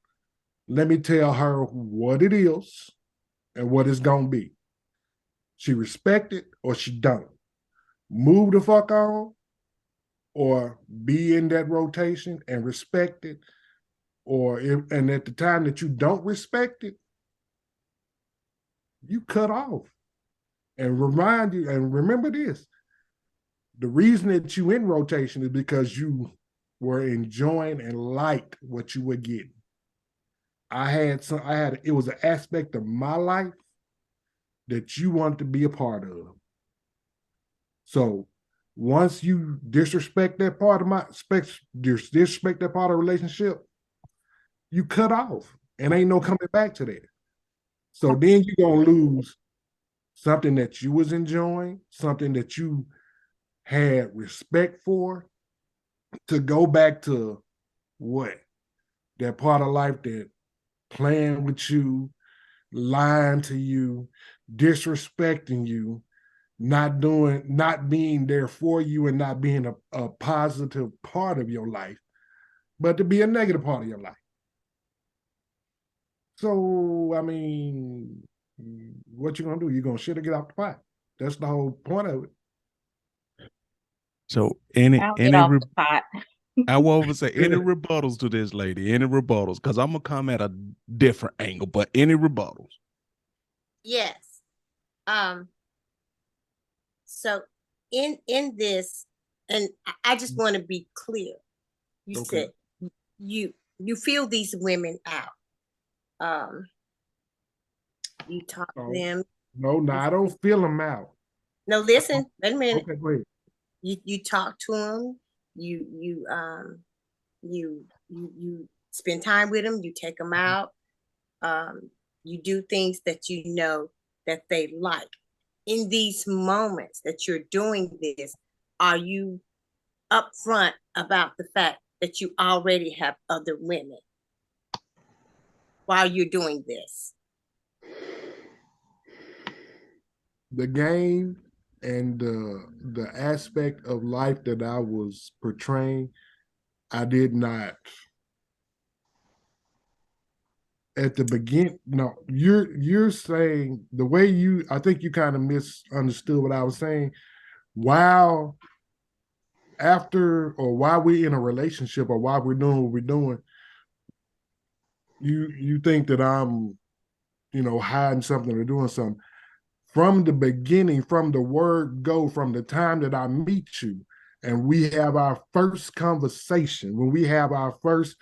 let me tell her what it is and what it's gonna be. She respect it or she don't. Move the fuck on or be in that rotation and respect it. And at the time that you don't respect it, you cut off. And remember this. The reason that you in rotation is because you were enjoying and liked what you were getting. It was an aspect of my life that you wanted to be a part of. So once you disrespect that part of the relationship, you cut off and ain't no coming back to that. So then you're gonna lose something that you was enjoying, something that you had respect for, to go back to what? That part of life that playing with you, lying to you, disrespecting you, not being there for you and not being a positive part of your life, but to be a negative part of your life. So, I mean, what you gonna do? You're gonna shit or get off the pot. That's the whole point of it. So I'll get off the pot. I won't say any rebuttals to this lady, any rebuttals, because I'm gonna come at a different angle, but any rebuttals. Yes. So in this, and I just want to be clear. You Okay. said you feel these women out. You talk to them. No, I don't feel them out. No, listen, wait a minute. Okay, go ahead. You talk to them. You spend time with them. You take them out. You do things that you know that they like. In these moments that you're doing this, are you upfront about the fact that you already have other women while you're doing this? The game and the aspect of life that I was portraying, I did not. At the beginning, no, you're saying the way I think you kind of misunderstood what I was saying. While we're in a relationship or while we're doing what we're doing, you think that I'm, hiding something or doing something. From the beginning, from the word go, from the time that I meet you and we have our first conversation, when we have our first,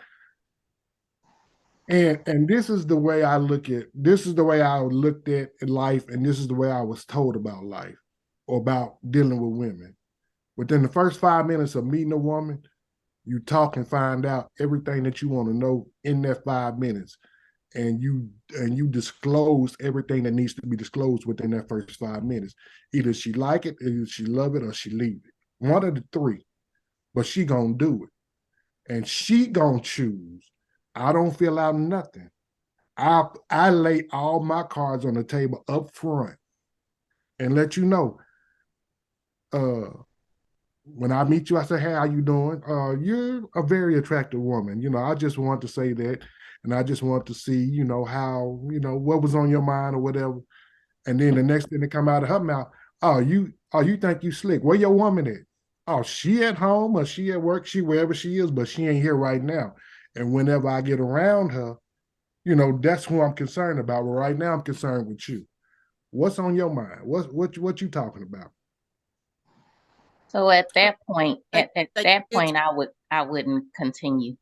and this is the way I looked at life, and this is the way I was told about life or about dealing with women. Within the first 5 minutes of meeting a woman, you talk and find out everything that you want to know in that 5 minutes. And you disclose everything that needs to be disclosed within that first 5 minutes. Either she like it, either she love it, or she leave it. One of the three. But she gonna do it. And she gonna choose. I don't fill out nothing. I lay all my cards on the table up front and let you know. When I meet you, I say, hey, how you doing? You're a very attractive woman. I just want to say that. And I just want to see, how, what was on your mind or whatever. And then the next thing that come out of her mouth, you think you slick. Where your woman at? Oh, she at home or she at work, she wherever she is, but she ain't here right now. And whenever I get around her, that's who I'm concerned about. But right now I'm concerned with you. What's on your mind? What you talking about? So at that point, I wouldn't continue.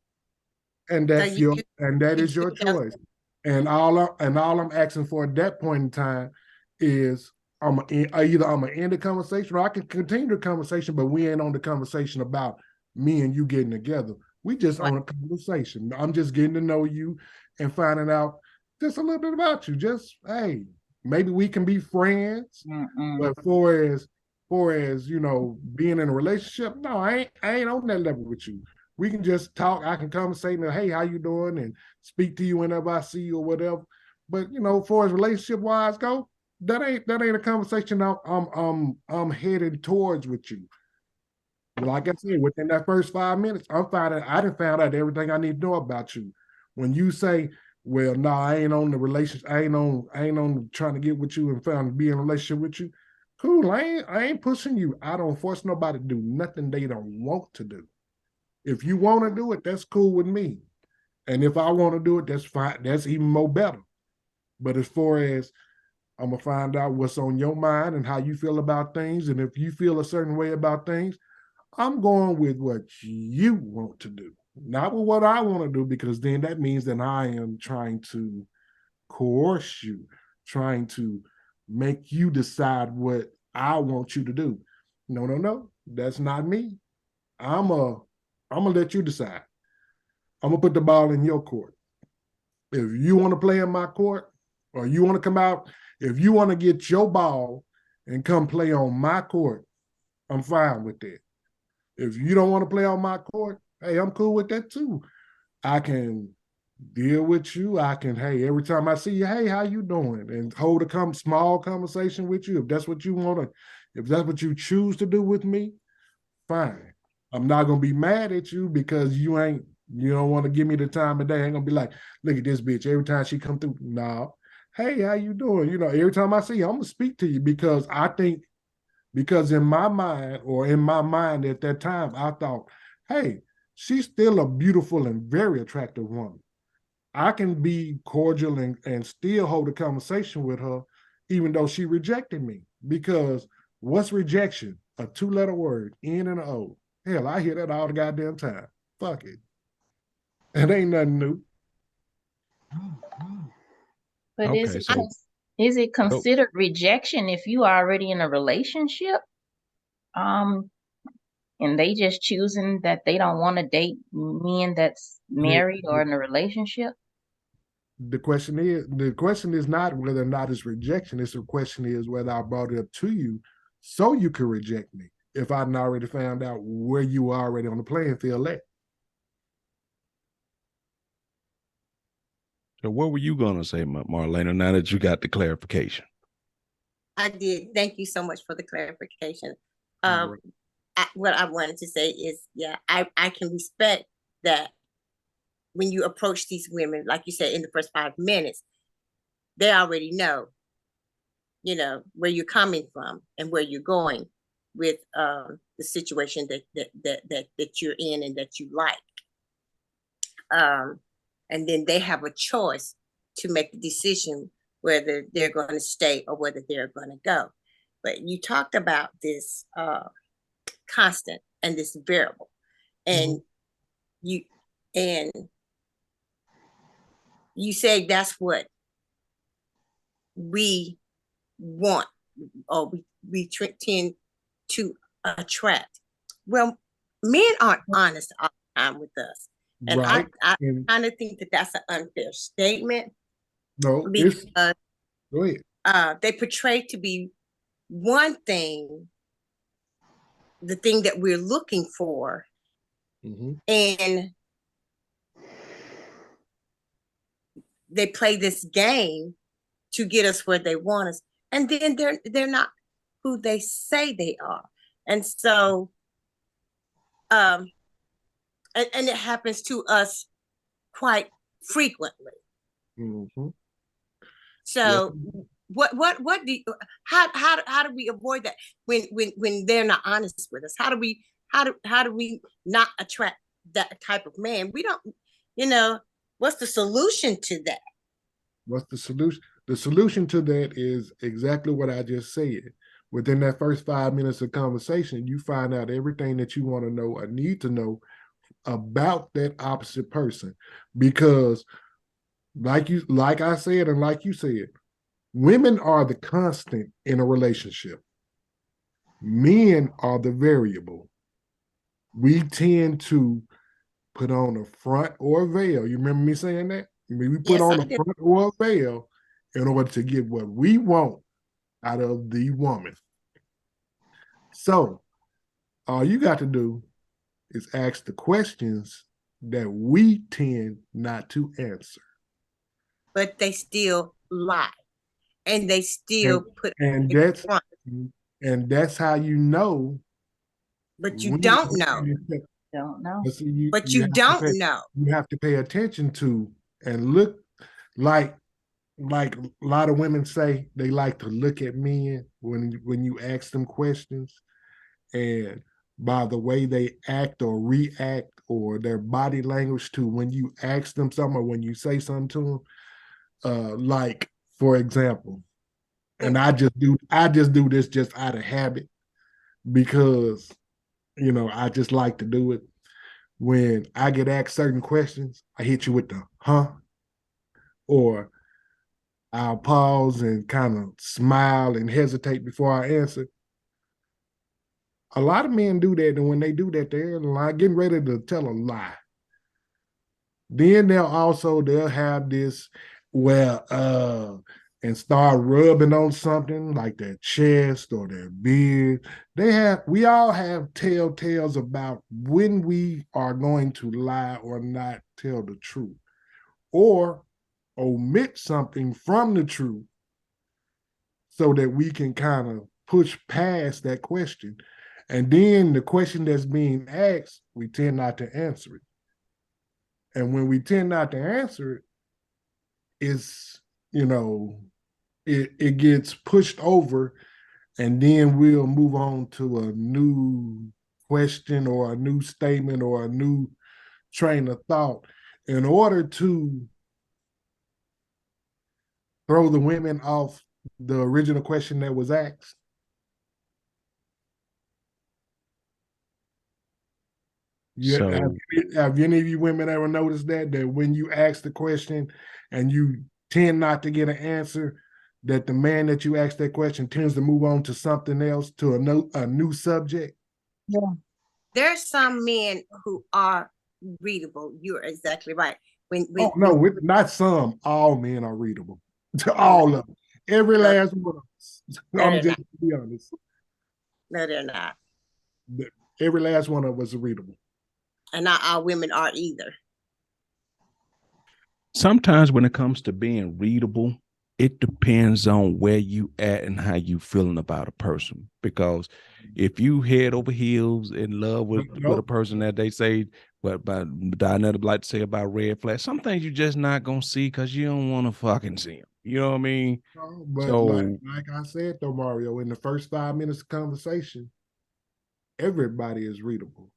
And that is your choice. And all I'm asking for at that point in time is either I'm gonna end the conversation or I can continue the conversation, but we ain't on the conversation about me and you getting together. We just Right. on a conversation. I'm just getting to know you and finding out just a little bit about you. Just hey, maybe we can be friends. But for as you know, being in a relationship, no, I ain't on that level with you. We can just talk. I can conversate and hey, how you doing? And speak to you whenever I see you or whatever. But you know, for as relationship wise go, that ain't a conversation I'm headed towards with you. Like I said, within that first 5 minutes, I done found out everything I need to know about you. When you say, well, no, I ain't on the relationship, I ain't on trying to get with you and found to be in a relationship with you. Cool, I ain't pushing you. I don't force nobody to do nothing they don't want to do. If you want to do it, that's cool with me. And if I want to do it, that's fine. That's even more better. But as far as I'm gonna find out what's on your mind and how you feel about things, and if you feel a certain way about things, I'm going with what you want to do, not with what I want to do, because then that means that I am trying to coerce you, trying to make you decide what I want you to do. No, no, no, that's not me. I'm a, I'm gonna let you decide. I'm gonna put the ball in your court. If you want to play in my court, or you want to come out, if you want to get your ball and come play on my court, I'm fine with that. If you don't want to play on my court, hey, I'm cool with that too. I can deal with you. I can, hey, every time I see you, hey, how you doing? And hold a small conversation with you. If that's what you want to, if that's what you choose to do with me, fine. I'm not gonna be mad at you because you don't want to give me the time of day. I ain't gonna be like, look at this bitch. Every time she come through, no. Hey, how you doing? You know, every time I see you, I'm gonna speak to you because I think because in my mind or in my mind at that time, I thought, hey, she's still a beautiful and very attractive woman. I can be cordial and still hold a conversation with her, even though she rejected me. Because what's rejection? A two-letter word, N and an O. Hell, I hear that all the goddamn time. Fuck it. It ain't nothing new. But Okay, so is it oh, considered rejection if you are already in a relationship? Um, and they just choosing that they don't want to date men that's The, married or in a relationship? the question is not whether or not it's rejection. It's the question is whether I brought it up to you so you could reject me if I hadn't already found out where you were already on the playing field at. so what were you gonna say, Marlena? Now that you got the clarification. I did. Thank you so much for the clarification. Right. What I wanted to say is, yeah, I can respect that when you approach these women, like you said, in the first 5 minutes, they already know, where you're coming from and where you're going with the situation that you're in and that you like. And then they have a choice to make the decision whether they're going to stay or whether they're going to go. But you talked about this constant and this variable, and you and you say that's what we want, or we tend to attract. Well, men aren't honest all the time with us, and Right. I And kind of think that that's an unfair statement no, because go ahead. they portray to be one thing, the thing that we're looking for, and they play this game to get us where they want us, and then they're not who they say they are, and so and it happens to us quite frequently. So what do you, how do we avoid that when they're not honest with us? How do we not attract that type of man? We don't, what's the solution to that? What's the solution? The solution to that is exactly what I just said. Within that first 5 minutes of conversation, you find out everything that you want to know or need to know about that opposite person. Because like I said, and like you said, women are the constant in a relationship. Men are the variable. We tend to put on a front or a veil. You remember me saying that? I mean, we put Yes, on I a do. front or a veil in order to get what we want out of the woman. So all you got to do is ask the questions that we tend not to answer. But they still lie. And they still And, put and in that's front. and that's how you know But you when don't know. Don't know. so you, But you you have to don't pay know. you have to pay attention to and look like like a lot of women say they like to look at men when you ask them questions, and by the way they act or react or their body language to when you ask them something or when you say something to them. Like for example, and I just do this just out of habit because I just like to do it. When I get asked certain questions, I hit you with the huh, or I'll pause and kind of smile and hesitate before I answer. A lot of men do that, and when they do that, they're getting ready to tell a lie. Then they'll have this where and start rubbing on something like their chest or their beard. We all have telltales about when we are going to lie or not tell the truth or omit something from the truth so that we can kind of push past that question. And then the question that's being asked, we tend not to answer it. And when we tend not to answer it, it's, it gets pushed over, and then we'll move on to a new question or a new statement or a new train of thought in order to throw the women off the original question that was asked. Yeah, So have any of you women ever noticed that when you ask the question and you tend not to get an answer, that the man that you ask that question tends to move on to something else, to a new subject? Yeah. There's some men who are readable. You're exactly right. Oh no, not some. All men are readable. To oh, all of them, every no, last one of us. no, I'm they're just not. to be honest. No, they're not. Every last one of us are readable. And not all women are either. sometimes when it comes to being readable, it depends on where you at and how you feeling about a person. Because if you head over heels in love with a Nope. person that they say what about Dinetta like to say about red flags, some things you just not gonna see because you don't want to fucking see them. You know what I mean? No, but So like I said though, Mario, in the first 5 minutes of conversation, everybody is readable.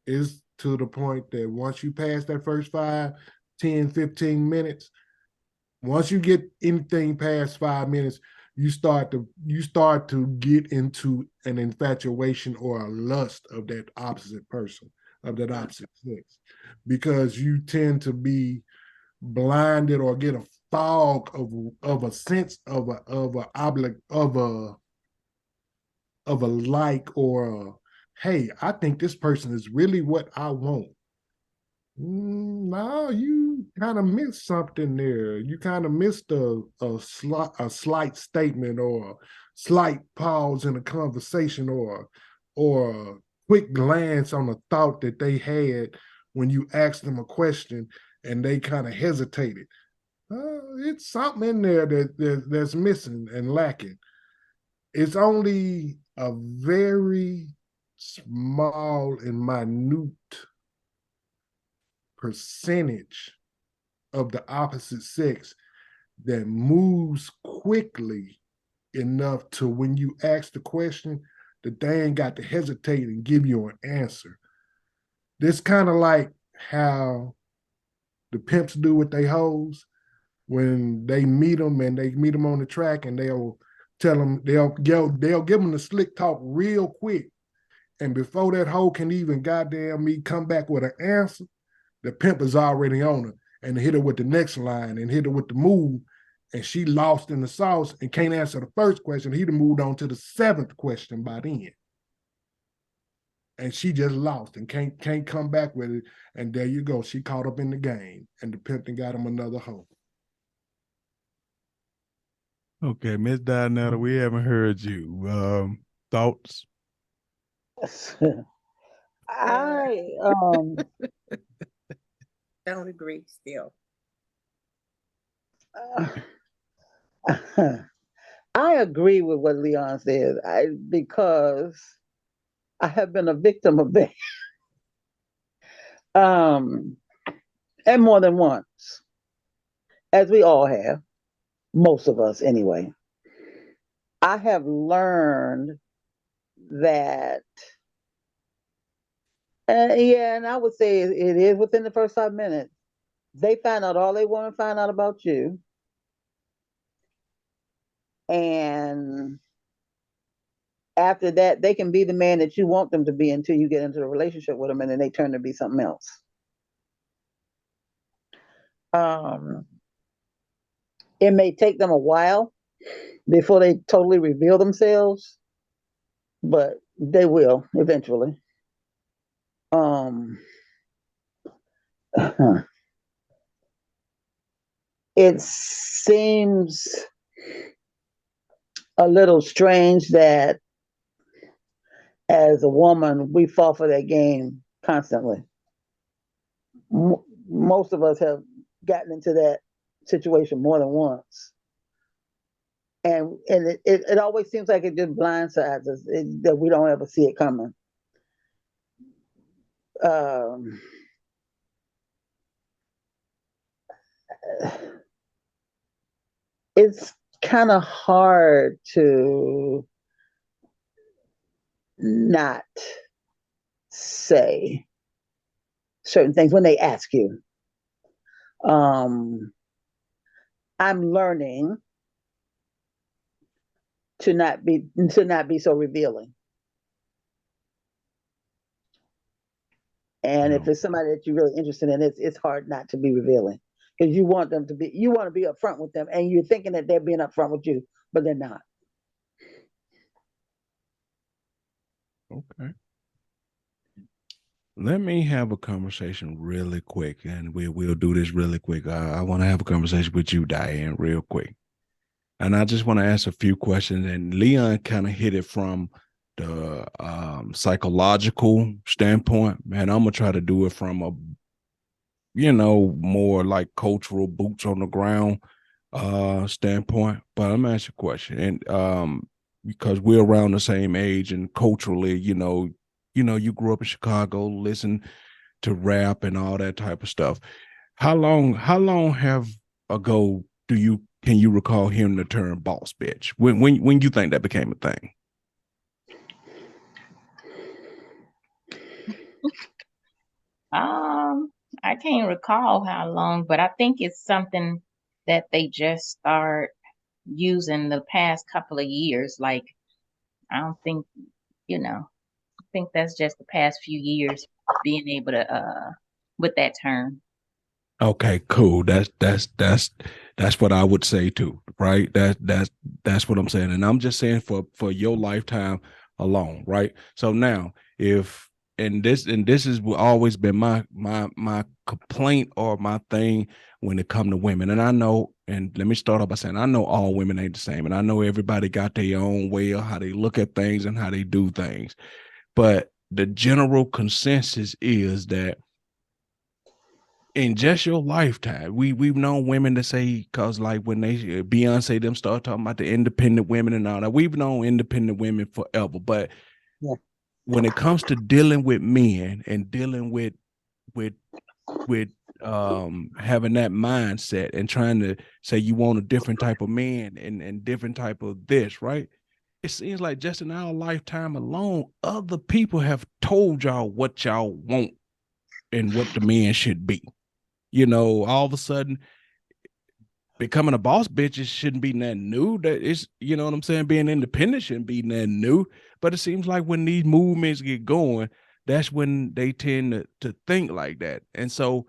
It's to the point that once you pass that first 5, 10, 15 minutes, once you get anything past 5 minutes, you start to get into an infatuation or a lust of that opposite person, of that opposite sex, because you tend to be blinded or get a fog of a sense of a like, or hey, I think this person is really what I want. No, you kind of missed something there. You kind of missed a slight statement or a slight pause in a conversation, or a quick glance on a thought that they had when you asked them a question and they kind of hesitated. It's something in there that's missing and lacking. It's only a very small and minute percentage of the opposite sex that moves quickly enough to when you ask the question that they ain't got to hesitate and give you an answer. This kind of like how the pimps do with they hoes when they meet them and they meet them on the track, and they'll tell them they'll give them the slick talk real quick, and before that hoe can even goddamn me come back with an answer, the pimp is already on her. and hit her with the next line and hit her with the move, and she lost in the sauce and can't answer the first question, he'd have moved on to the 7th question by then. And she just lost and can't come back with it. And there you go. She caught up in the game, and the Pimpton got him another hoe. Okay, Miss Donetta, we haven't heard you. Thoughts? I Don't agree still. I agree with what Leon said. Because I have been a victim of that. And more than once, as we all have, most of us anyway. I have learned that, and I would say it is within the first 5 minutes. They find out all they want to find out about you. And after that, they can be the man that you want them to be until you get into a relationship with them, and then they turn to be something else. It may take them a while before they totally reveal themselves, but they will eventually. It seems a little strange that as a woman, we fall for that game constantly. Most of us have gotten into that situation more than once. And it always seems like it just blindsides us, that we don't ever see it coming. It's kind of hard to not say certain things when they ask you. I'm learning to not be so revealing. And if it's somebody that you're really interested in, it's hard not to be revealing, because you want to be upfront with them, and you're thinking that they're being upfront with you, but they're not. Okay. Let me have a conversation really quick, and we'll do this really quick. I want to have a conversation with you, Diane, real quick. And I just want to ask a few questions. And Leon kind of hit it from the psychological standpoint. And I'm going to try to do it from a, more like cultural boots on the ground standpoint. But I'm going to ask you a question. And because we're around the same age, and culturally, you grew up in Chicago, listen to rap and all that type of stuff. How long ago can you recall hearing the term boss bitch? When you think that became a thing? I can't recall how long, but I think it's something that they just start using the past couple of years. Like, I don't think, I think that's just the past few years being able to with that term. Okay, cool. That's what I would say too, right? That's what I'm saying. And I'm just saying for your lifetime alone, right? So now and this has always been my complaint or my thing when it comes to women. And I know, and let me start off by saying, I know all women ain't the same. And I know everybody got their own way of how they look at things and how they do things. But the general consensus is that in just your lifetime, we've known women to say, because like when Beyonce them start talking about the independent women and all that, we've known independent women forever. But when it comes to dealing with men and dealing with having that mindset and trying to say you want a different type of man and different type of this, right? It seems like just in our lifetime alone, other people have told y'all what y'all want and what the man should be. All of a sudden, becoming a boss bitch shouldn't be nothing new. That is, you know what I'm saying? Being independent shouldn't be nothing new. But it seems like when these movements get going, that's when they tend to think like that. And so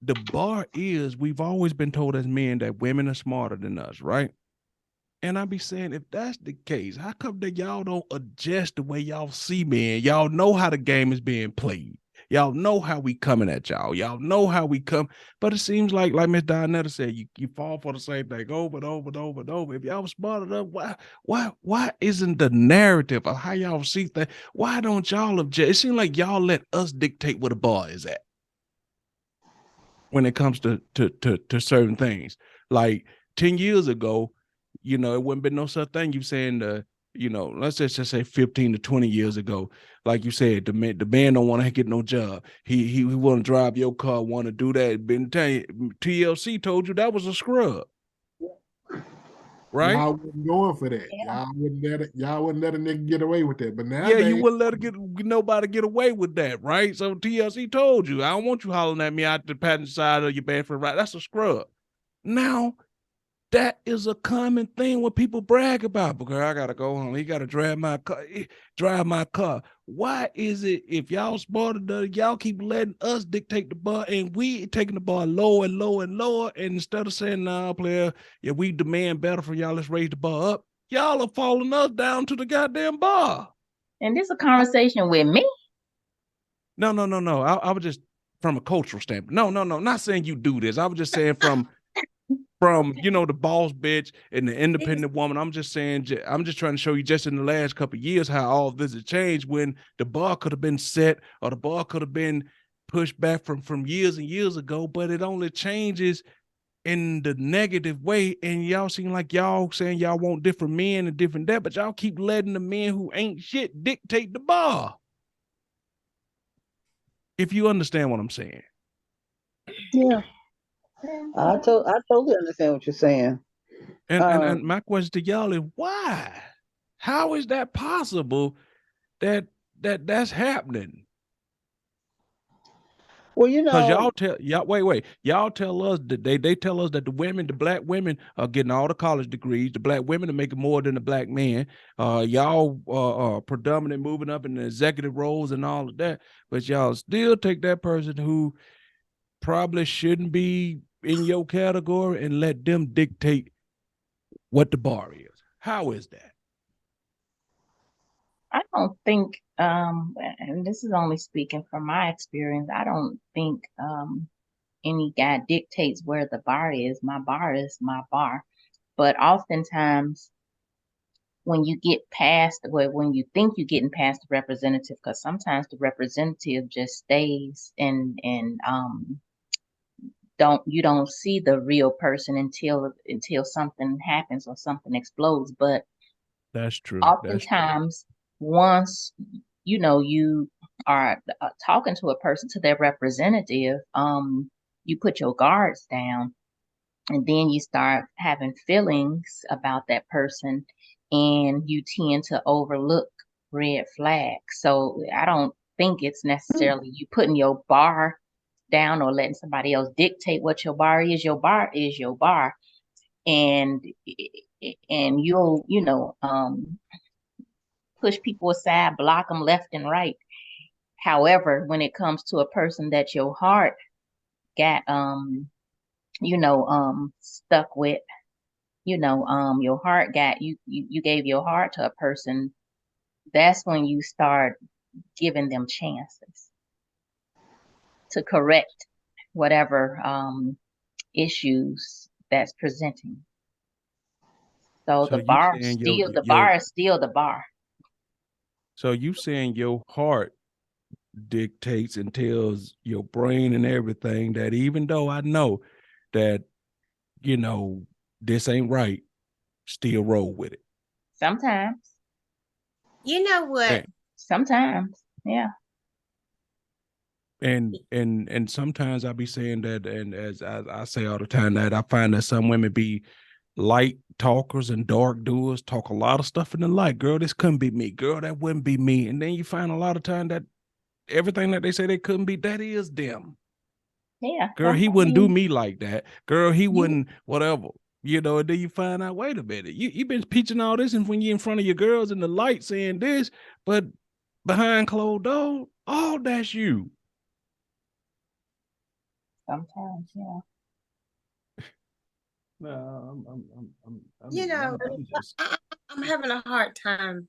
the bar is, we've always been told as men that women are smarter than us, right? And I be saying, if that's the case, how come that y'all don't adjust the way y'all see men? Y'all know how the game is being played. Y'all know how we coming at y'all. Y'all know how we come. But it seems like Miss Donetta said, you fall for the same thing over and over and over and over. If y'all was smart enough, why isn't the narrative of how y'all see that? Why don't y'all adjust? It seems like y'all let us dictate where the bar is at when it comes to certain things. Like 10 years ago, it wouldn't been no such thing. You saying let's just say 15 to 20 years ago, like you said, the man don't want to get no job. He want to drive your car, want to do that. Been telling you, TLC told you that was a scrub. Right? Y'all wasn't going for that. Yeah. Y'all wouldn't let a nigga get away with that. But now you wouldn't let nobody get away with that, right? So TLC told you, I don't want you hollering at me out the passenger side of your bed for right. That's a scrub. Now, that is a common thing when people brag about, because I gotta go home. He gotta drive my car. Why is it, if y'all smarter than y'all keep letting us dictate the bar, and we taking the bar lower and lower and lower, and instead of saying, nah, player, if we demand better from y'all, let's raise the bar up, y'all are falling us down to the goddamn bar. And this is a conversation with me. No. I was just from a cultural standpoint. No. Not saying you do this. I was just saying from the boss bitch and the independent woman. I'm just saying, I'm just trying to show you, just in the last couple of years, how all this has changed, when the bar could have been set, or the bar could have been pushed back from years and years ago, but it only changes in the negative way. And y'all seem like y'all saying y'all want different men and different that, but y'all keep letting the men who ain't shit dictate the bar. If you understand what I'm saying. Yeah. I totally understand what you're saying. And my question to y'all is, why? How is that possible that's happening? Well, Because y'all tell us that they tell us that the black women are getting all the college degrees, the black women are making more than the black men. Y'all are predominantly moving up in the executive roles and all of that, but y'all still take that person who probably shouldn't be in your category and let them dictate what the bar is. How is that? I don't think, and this is only speaking from my experience, I don't think any guy dictates where the bar is. My bar is my bar. But oftentimes, when you get past, when you think you're getting past the representative, because sometimes the representative just stays and you don't see the real person until something happens or something explodes. But that's true. Oftentimes, once you are talking to a person, to their representative, you put your guards down, and then you start having feelings about that person, and you tend to overlook red flags. So I don't think it's necessarily you putting your bar down or letting somebody else dictate what your bar is. Your bar is your bar, and you'll push people aside, block them left and right. However, when it comes to a person that your heart got stuck with, your heart got you gave your heart to a person, that's when you start giving them chances to correct whatever issues that's presenting. So the bar is still the bar. So you saying your heart dictates and tells your brain and everything that, even though I know that this ain't right, still roll with it. Sometimes. You know what? Hey. Sometimes, yeah. And sometimes I be saying that, and as I say all the time, that I find that some women be light talkers and dark doers, talk a lot of stuff in the light. Girl, this couldn't be me. Girl, that wouldn't be me. And then you find a lot of time that everything that they say they couldn't be, that is them. Yeah. Girl, he wouldn't do me like that. Girl, he wouldn't, whatever. And then you find out, wait a minute, you've been preaching all this, and when you're in front of your girls in the light saying this, but behind closed doors, all that's you. Sometimes, yeah. No, You know, I'm just. I'm having a hard time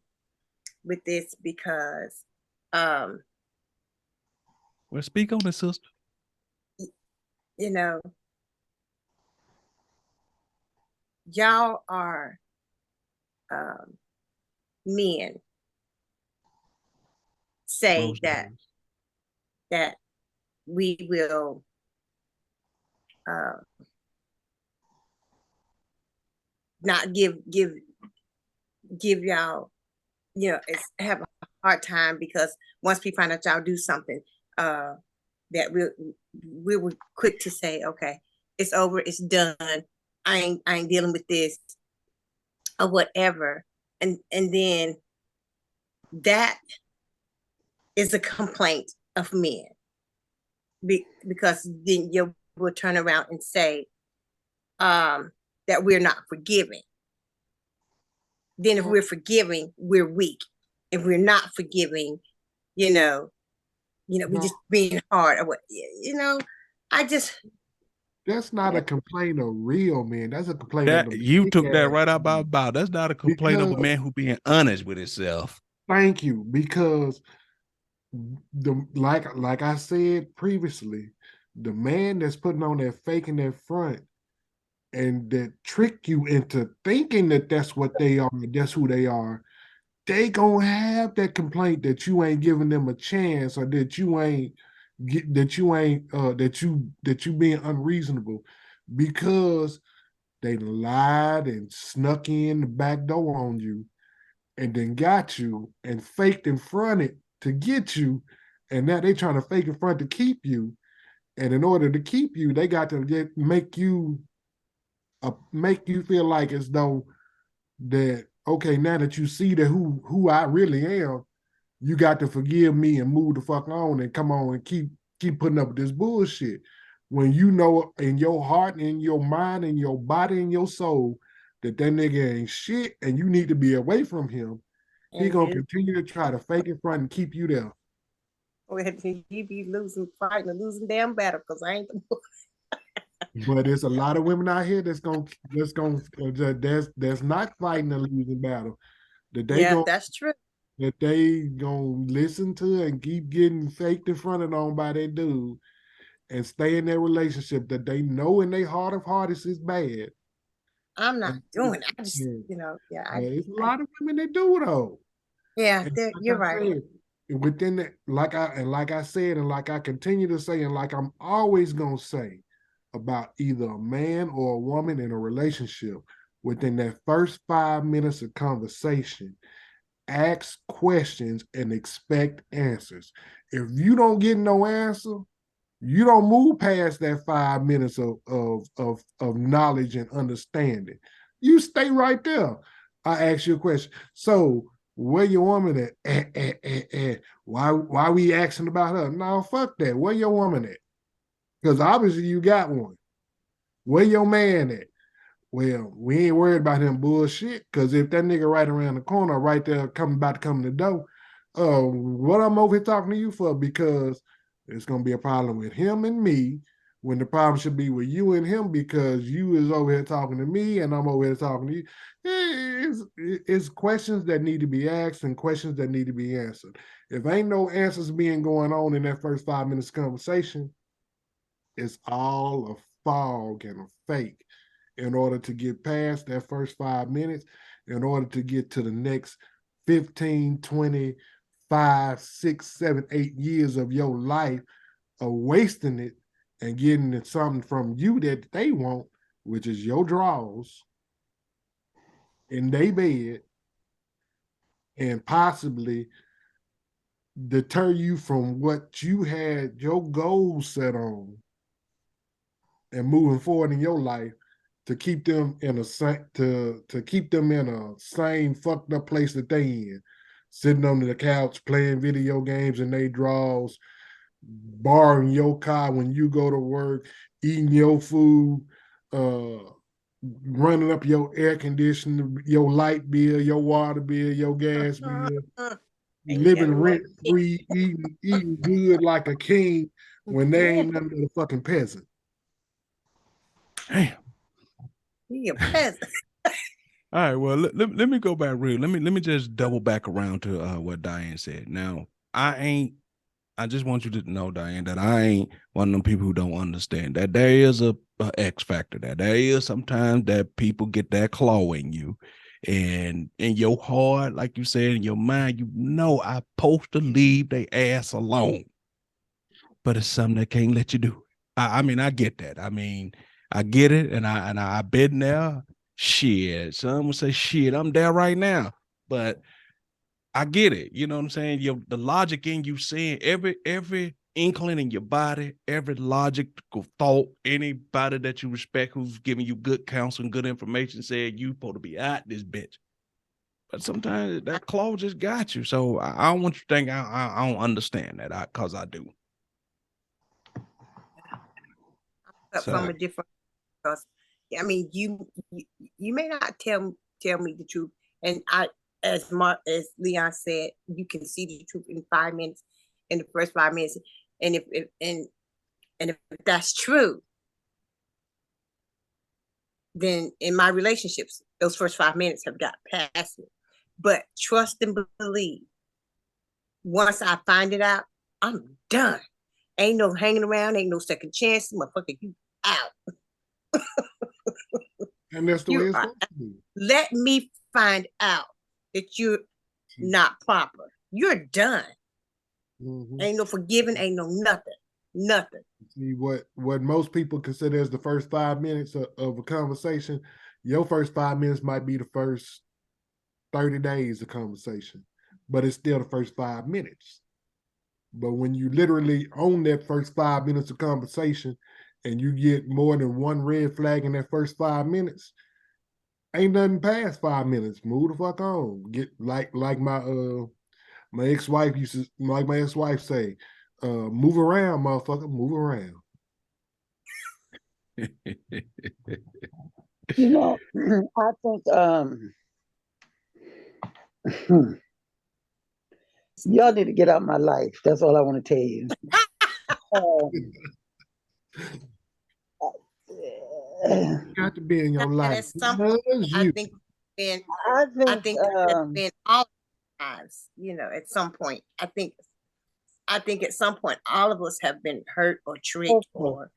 with this because, um, Well, speak on it, sister. you know, y'all are men say Most that days. that we will uh, not give y'all, it's have a hard time because once we find out y'all do something, that we were quick to say, okay, it's over, it's done. I ain't dealing with this or whatever. And then that is a complaint of men. Because then you will turn around and say that we're not forgiving. Then if we're forgiving, we're weak. If we're not forgiving, you know, we just being hard or what, I just, That's not a complaint of real men. That's a complaint of That the you fake took that ass right out my men. mouth. That's not a complaint of a Because man who being honest with himself. thank you. Because like I said previously, the man that's putting on that fake in that front and that trick you into thinking that that's what they are, that's who they are, they gonna have that complaint that you ain't giving them a chance, or that you ain't that you being unreasonable, because they lied and snuck in the back door on you and then got you and faked in front it to get you, and now they trying to fake in front to keep you. And in order to keep you, they got to make you feel like as though that, okay, now that you see that who I really am, you got to forgive me and move the fuck on and come on and keep putting up with this bullshit. When you know in your heart and in your mind and your body and your soul that nigga ain't shit and you need to be away from him, he and gonna you, continue to try to fake in front and keep you there. you be losing, fighting, and losing damn battle because I ain't the But there's a lot of women out here that's not fighting a losing battle. That they Yeah, gonna that's true. listen to and keep getting faked in front of on by that dude and stay in their relationship that they know in their heart of hearts is bad. I'm not And doing it. I just, yeah, yeah, it's a lot of women that do though. yeah, And you're like I right. said, within that, like I said, and like I continue to say, and like I'm always gonna say about either a man or a woman in a relationship, within that first 5 minutes of conversation, ask questions and expect answers. If you don't get no answer, you don't move past that 5 minutes of knowledge and understanding. You stay right there. I ask you a question. So where your woman at? Why we asking about her? No, fuck that. Where your woman at? Because obviously you got one. Where your man at? Well, we ain't worried about him bullshit. Because if that nigga right around the corner, right there, about to come to the door, what I'm over here talking to you for? Because it's gonna be a problem with him and me, when the problem should be with you and him, because you is over here talking to me and I'm over here talking to you. It's questions that need to be asked and questions that need to be answered. If ain't no answers being going on in that first 5 minutes conversation, it's all a fog and a fake. In order to get past that first 5 minutes, in order to get to the next 15, 20, 5, 6, 7, 8 years of your life of wasting it and getting something from you that they want, which is your draws in their bed, and possibly deter you from what you had your goals set on and moving forward in your life, to keep them in a to keep them in a same fucked up place that they in, sitting on the couch playing video games and they draws, borrowing your car when you go to work, eating your food, running up your air conditioner, your light bill, your water bill, your gas bill, And you got living to rent free, eating good like a king, when they ain't nothing but a fucking peasant. Damn. He a peasant. All right, well, let me go back real. Let me just double back around to what Diane said. Now, I just want you to know, Diane, that I ain't one of them people who don't understand that there is a X factor, that there is sometimes that people get that claw in you, and in your heart, like you said, in your mind, you know I'm supposed to leave their ass alone, but it's something that can't let you do. I mean, I get that. I mean, I get it, and I've been there. Shit, some would say, shit, I'm there right now, but I get it. You know what I'm saying? The logic in you saying every inkling in your body, every logical thought, anybody that you respect who's giving you good counsel and good information said you supposed to be out this bitch. But sometimes that claw just got you. So I don't want you to think I don't understand that, because I do. From a different, because I mean, you may not tell me the truth, and as Leon said, you can see the truth in 5 minutes, in the first 5 minutes, and if that's true, then in my relationships, those first 5 minutes have got past me. But trust and believe. Once I find it out, I'm done. Ain't no hanging around, ain't no second chance, motherfucker, you out. And that's the way it's supposed to be. Let me find out that you're not proper. You're done. Mm-hmm. Ain't no forgiving, ain't no nothing. See, what most people consider as the first 5 minutes of a conversation, your first 5 minutes might be the first 30 days of conversation, but it's still the first 5 minutes. But when you literally own that first 5 minutes of conversation and you get more than one red flag in that first 5 minutes, ain't nothing past 5 minutes. Move the fuck on. Get like my ex-wife used to, like my ex-wife say, move around, motherfucker, move around. You know, I think y'all need to get out of my life. That's all I want to tell you. Got to be in your life. I think that's been all lives, you know, at some point. I think at some point all of us have been hurt or tricked or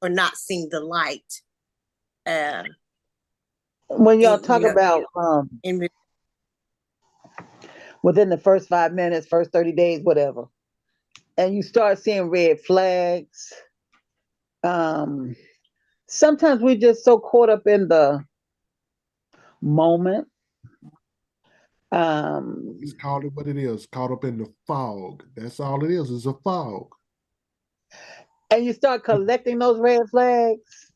not seeing the light. When y'all talk about within the first 5 minutes, first 30 days, whatever, and you start seeing red flags, sometimes we're just so caught up in the moment. Just call it what it is. Caught up in the fog. That's all it is a fog. And you start collecting those red flags,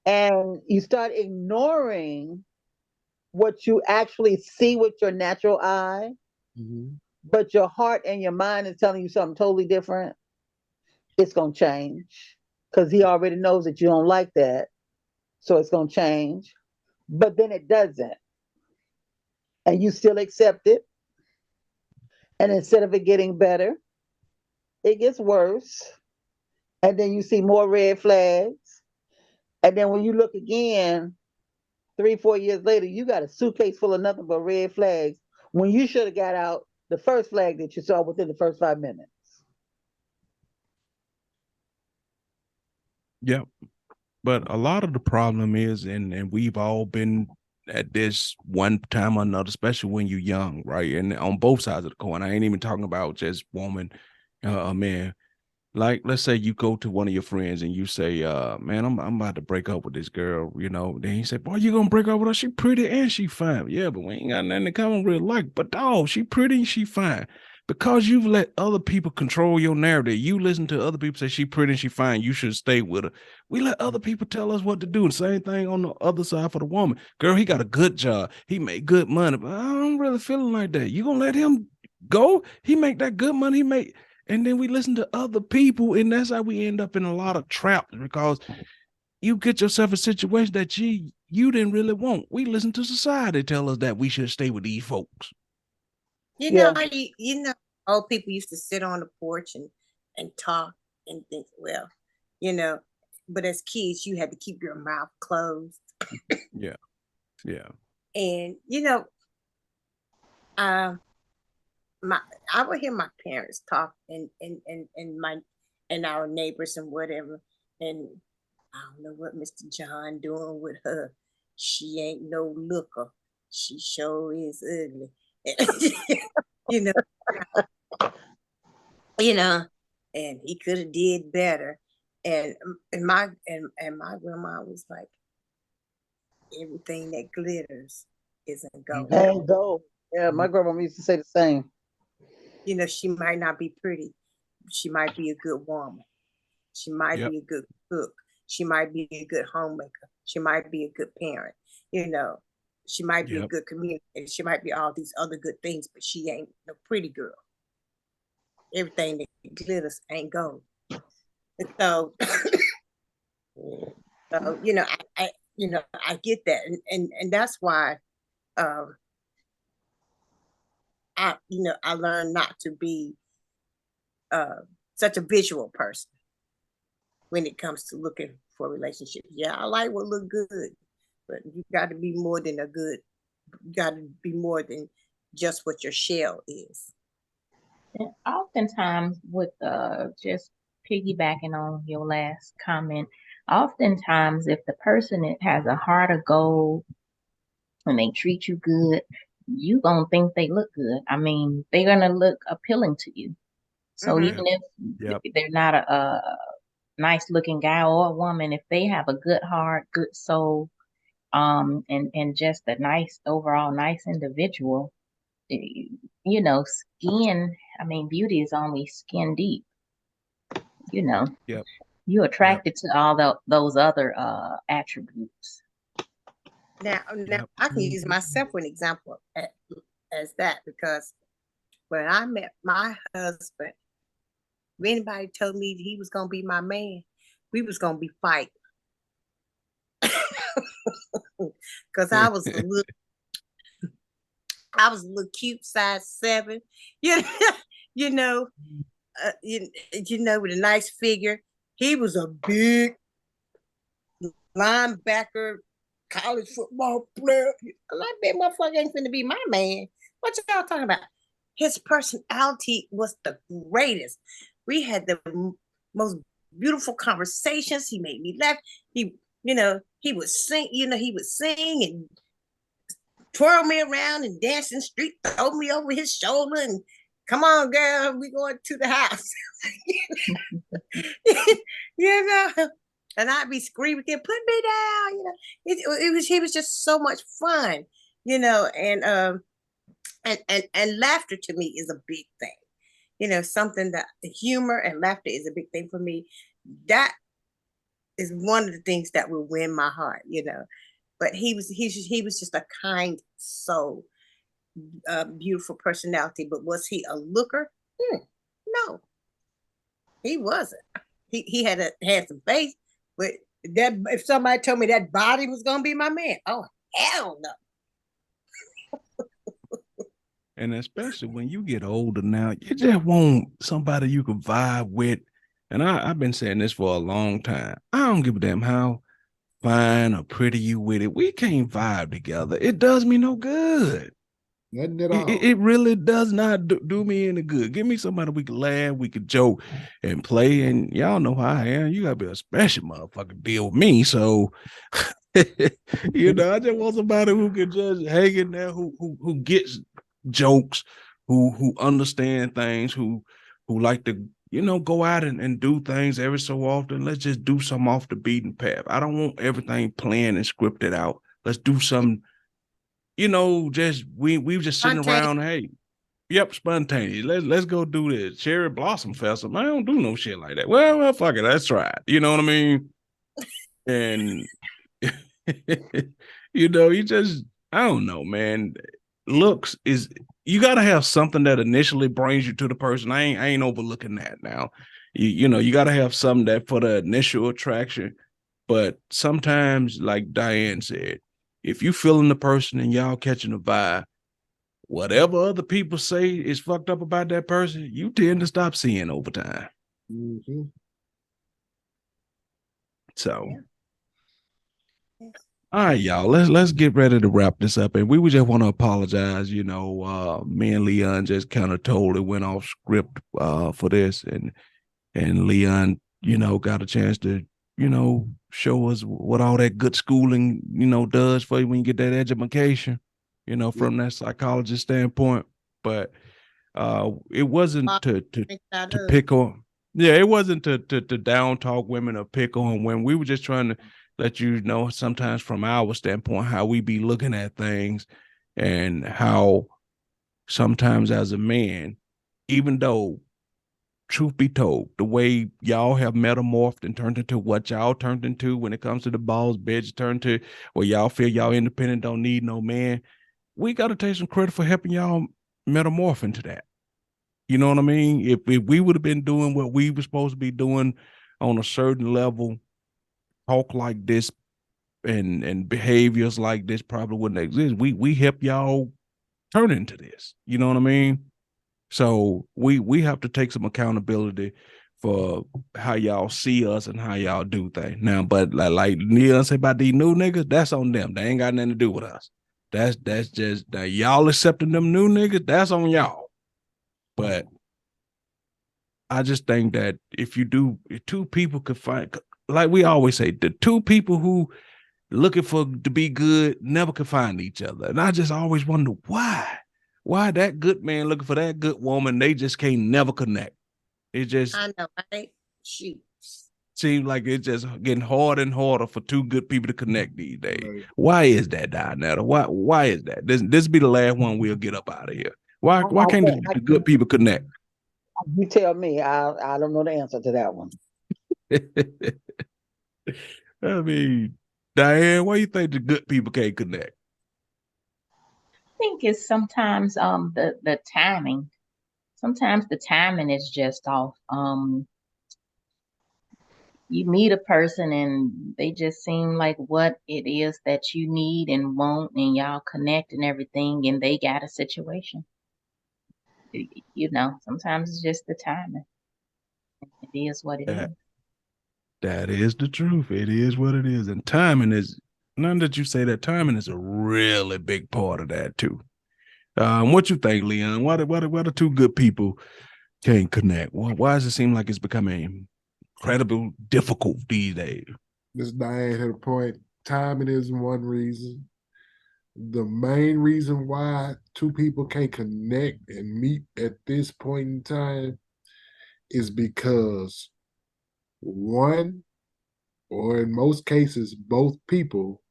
and you start ignoring what you actually see with your natural eye, but your heart and your mind is telling you something totally different. It's going to change because he already knows that you don't like that. So it's going to change, but then it doesn't. And you still accept it. And instead of it getting better, it gets worse. And then you see more red flags. And then when you look again, 3-4 years later, you got a suitcase full of nothing but red flags when you should have got out the first flag that you saw within the first 5 minutes. Yep. But a lot of the problem is, and we've all been at this one time or another, especially when you're young, right? And on both sides of the coin, I ain't even talking about just woman, man. Like, let's say you go to one of your friends and you say, man, I'm about to break up with this girl, you know. Then you say, boy, you gonna break up with her? She pretty and she fine. Yeah, but we ain't got nothing to come on real like. But dog, she pretty and she fine. Because you've let other people control your narrative. You listen to other people say she pretty and she fine, you should stay with her. We let other people tell us what to do. The same thing on the other side for the woman. Girl, he got a good job. He make good money. But I don't really feeling like that. You gonna let him go? He make that good money. And then we listen to other people, and that's how we end up in a lot of traps, because you get yourself a situation that you didn't really want. We listen to society tell us that we should stay with these folks. You know, old people used to sit on the porch and and talk and think, well, but as kids, you had to keep your mouth closed. Yeah. Yeah. And I would hear my parents talk and our neighbors and whatever. And I don't know what Mr. John doing with her. She ain't no looker. She sure is ugly. you know, and he could have did better. And my grandma was like, everything that glitters isn't gold. And gold. Yeah, my grandma used to say the same. She might not be pretty. She might be a good woman. She might be a good cook. She might be a good homemaker. She might be a good parent. She might be a good communicator. She might be all these other good things, but she ain't no pretty girl. Everything that glitters ain't gold. And so, I get that, and that's why, I learned not to be such a visual person when it comes to looking for relationships. Yeah, I like what look good, but you got to be more than a good. You got to be more than just what your shell is. And oftentimes, with just piggybacking on your last comment, oftentimes if the person has a heart of gold and they treat you good, you gonna think they look good. I mean, they're gonna look appealing to you. So even if they're not a nice looking guy or a woman, if they have a good heart, good soul, and just a nice overall nice individual, skin, I mean, beauty is only skin deep. You're attracted to all those other attributes. Now I can use myself for an example as that, because when I met my husband, if anybody told me he was gonna be my man, we was gonna be fighting. Because I was a little cute, size 7, with a nice figure. He was a big linebacker, college football player. That big motherfucker ain't finna be my man. What y'all talking about? His personality was the greatest. We had the most beautiful conversations. He made me laugh. He would sing. He would sing and twirl me around and dance in the street, throw me over his shoulder, and come on, girl, we going to the house. And I'd be screaming, put me down. He was just so much fun, and laughter to me is a big thing. Something that humor and laughter is a big thing for me. That is one of the things that will win my heart, But he was just a kind soul, beautiful personality. But was he a looker? No, he wasn't. He had a handsome face, but that if somebody told me that body was gonna be my man, oh hell no. And especially when you get older now, you just want somebody you can vibe with. And I've been saying this for a long time. I don't give a damn how fine or pretty you with it. We can't vibe together. It does me no good. Nothing at all. It really does not do me any good. Give me somebody we can laugh, we can joke and play. And y'all know how I am. You gotta be a special motherfucker to deal with me. So I just want somebody who can just hang in there, who gets jokes, who understand things, who like to go out and do things every so often. Let's just do something off the beaten path. I don't want everything planned and scripted out. Let's do something, just we just sitting around. Hey, spontaneous. Let's go do this cherry blossom festival. I don't do no shit like that. Well, fuck it, let's try it. You know what I mean? And you just, I don't know, man. Looks is, you got to have something that initially brings you to the person. I ain't overlooking that now. You got to have something that for the initial attraction. But sometimes, like Diane said, if you feeling the person and y'all catching a vibe, whatever other people say is fucked up about that person, you tend to stop seeing over time. Mhm. So, Yes. all right, y'all, let's get ready to wrap this up. And we would just want to apologize. Me and Leon just kind of totally went off script for this, and Leon, got a chance to, show us what all that good schooling, does for you when you get that education, from that psychologist standpoint. But it wasn't Think that to up. pick on, yeah, it wasn't to down talk women or pick on women. We were just trying to let you know sometimes from our standpoint how we be looking at things, and how sometimes as a man, even though truth be told, the way y'all have metamorphed and turned into what y'all turned into when it comes to the balls, bitch, turned to where y'all feel y'all independent, don't need no man. We got to take some credit for helping y'all metamorph into that. You know what I mean? If we would have been doing what we were supposed to be doing on a certain level, talk like this and behaviors like this probably wouldn't exist. We help y'all turn into this. You know what I mean? So we have to take some accountability for how y'all see us and how y'all do things. Now, but like Neil said about these new niggas, that's on them. They ain't got nothing to do with us. That's just that y'all accepting them new niggas, that's on y'all. But I just think that if two people could find, like we always say, the two people who looking for to be good never could find each other. And I just always wonder why. Why that good man looking for that good woman, they just can't never connect. It just I know, right? Shoot. seems like it's just getting harder and harder for two good people to connect these days. Right. Why is that, Donetta? Why is that? This be the last one we'll get up out of here. Why can't the good people connect? You tell me. I don't know the answer to that one. I mean, Diane, why you think the good people can't connect? I think it's sometimes the timing. Sometimes the timing is just off. You meet a person and they just seem like what it is that you need and want, and y'all connect and everything, and they got a situation. Sometimes it's just the timing. It is what it That is. that is the truth. It is what it is. And timing is none that you say that timing is a really big part of that too. What you think, Leon? Why the two good people can't connect? Why does it seem like it's becoming incredibly difficult these days? Miss Diane had a point. Timing is one reason. The main reason why two people can't connect and meet at this point in time is because one, or in most cases, both people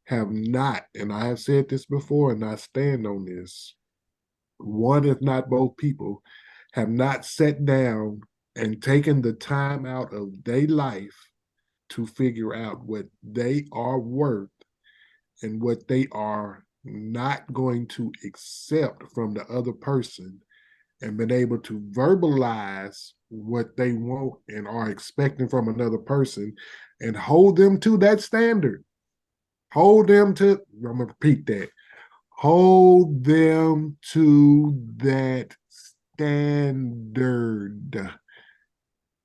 have not, and I have said this before and I stand on this, one, if not both people, have not sat down and taken the time out of their life to figure out what they are worth and what they are not going to accept from the other person, and been able to verbalize what they want and are expecting from another person and hold them to that standard. Hold them to, I'm going to repeat that. Hold them to that standard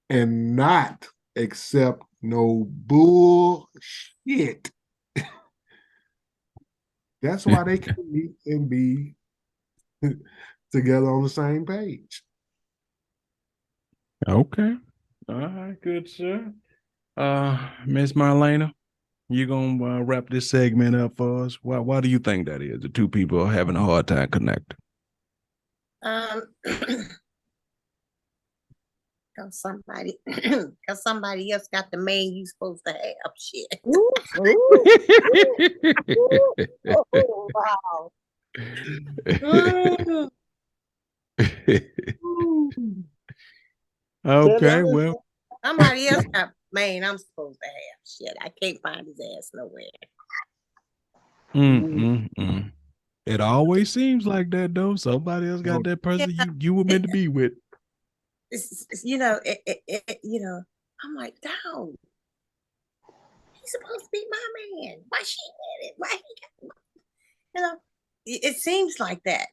and not accept no bullshit. That's why they can meet and be together on the same page. Okay. All right, good sir. Miss Marlena, you gonna wrap this segment up for us? Why do you think that is? The two people are having a hard time connecting. Cause somebody, cause somebody else got the man you supposed to have. Shit. Ooh, oh, wow. Okay, well. Somebody else got man I'm supposed to have. Shit, I can't find his ass nowhere. It always seems like that though. Somebody else got that person you were meant to be with. I'm like, dog, he's supposed to be my man. Why she get it? Why he got it seems like that,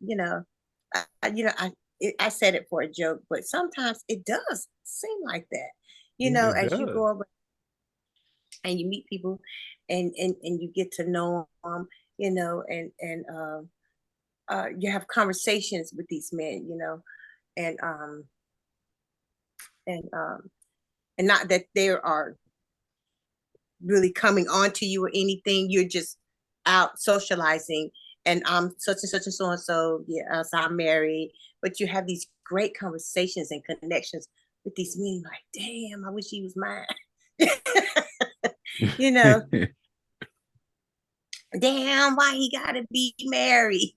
I said it for a joke, but sometimes it does seem like that. It As you does. go around and you meet people, and you get to know them, you have conversations with these men, and and um, and not that they are really coming on to you or anything. You're just out socializing, and I'm such and such and so and so. Yes, I'm married, but you have these great conversations and connections with these men. Like, damn, I wish he was mine. you know, damn, why he gotta be married?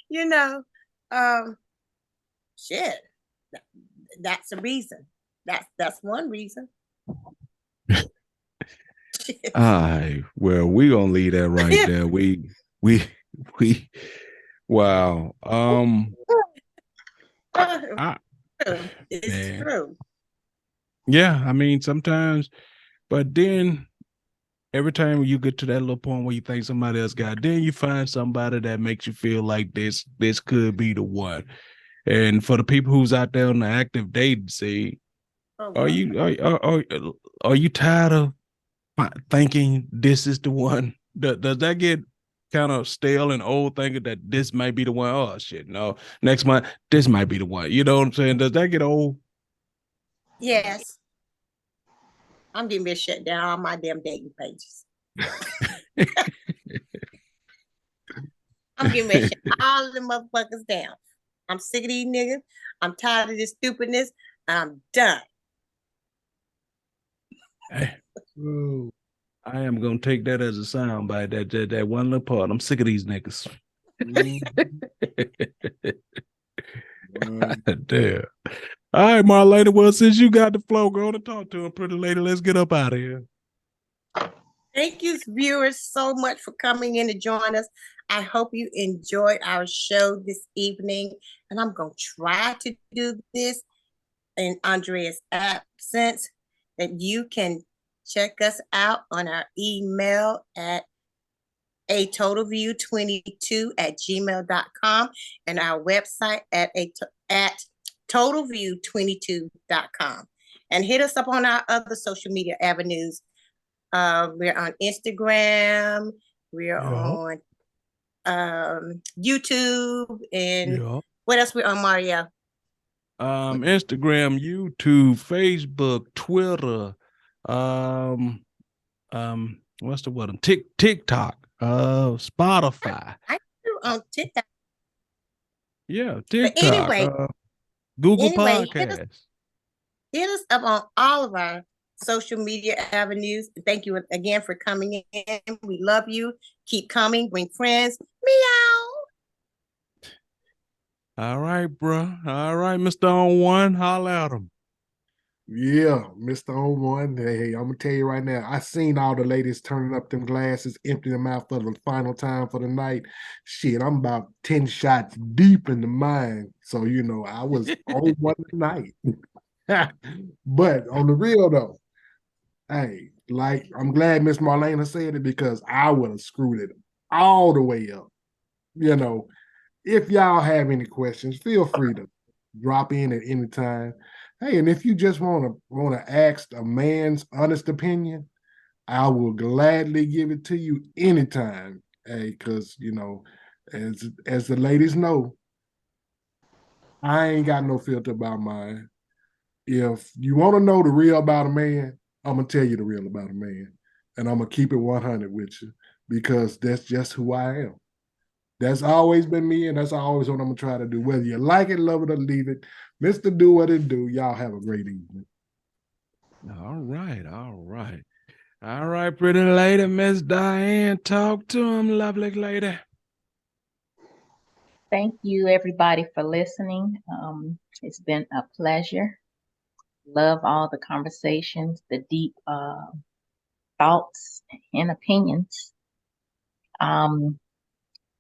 you know, um, shit. That's a reason. That's one reason. All right. Well, we gonna leave that right there. We wow. It's Man. true. Yeah, I mean sometimes, but then every time you get to that little point where you think somebody else got, then you find somebody that makes you feel like this could be the one. And for the people who's out there on the active dating scene, Oh, are wow. you are you tired of thinking this is the one? Does that get kind of stale and old thinking that this might be the one? Oh shit, no. Next month, this might be the one. You know what I'm saying? Does that get old? Yes. I'm getting ready to shut down all my damn dating pages. I'm getting ready to shut all of the motherfuckers down. I'm sick of these niggas. I'm tired of this stupidness. I'm done. Hey, Ooh. I am gonna take that as a sound bite. That one little part. I'm sick of these niggas. Mhm. Damn. All right, Marlena. Well, since you got the flow, go on and talk to him, pretty lady. Let's get up out of here. Thank you, viewers, so much for coming in to join us. I hope you enjoyed our show this evening. And I'm going to try to do this in Andrea's absence, that you can check us out on our email at atotalview22@gmail.com and our website at totalview22.com. And hit us up on our other social media avenues. We're on Instagram, we're on YouTube, and what else we're on, Mario? Instagram, YouTube, Facebook, Twitter, what's the word? TikTok, Spotify. I do on TikTok. Yeah, But TikTok, anyway, Google hit Podcasts. us up on all of our social media avenues. Thank you again for coming in. We love you. Keep coming. Bring friends. Meow. All right, bro. All right, Mr. On One, holla at him. Yeah, Mr. On One. Hey, I'm gonna tell you right now, I seen all the ladies turning up them glasses, emptying them out for the final time for the night. Shit, I'm about 10 shots deep in the mind. So, I was on one tonight. But on the real though, hey, like I'm glad Miss Marlena said it because I would have screwed it all the way up. If y'all have any questions, feel free to drop in at any time. Hey, and if you just wanna ask a man's honest opinion, I will gladly give it to you anytime. Hey, because as the ladies know, I ain't got no filter about mine. If you want to know the real about a man, I'm gonna tell you the real about a man, and I'm gonna keep it 100 with you because that's just who I am. That's always been me, and that's always what I'm gonna try to do. Whether you like it, love it, or leave it, Mister Do What It Do. Y'all have a great evening. All right, all right. All right, pretty lady, Miss Diane, talk to him, lovely lady. Thank you, everybody, for listening. It's been a pleasure. Love all the conversations, the deep thoughts and opinions.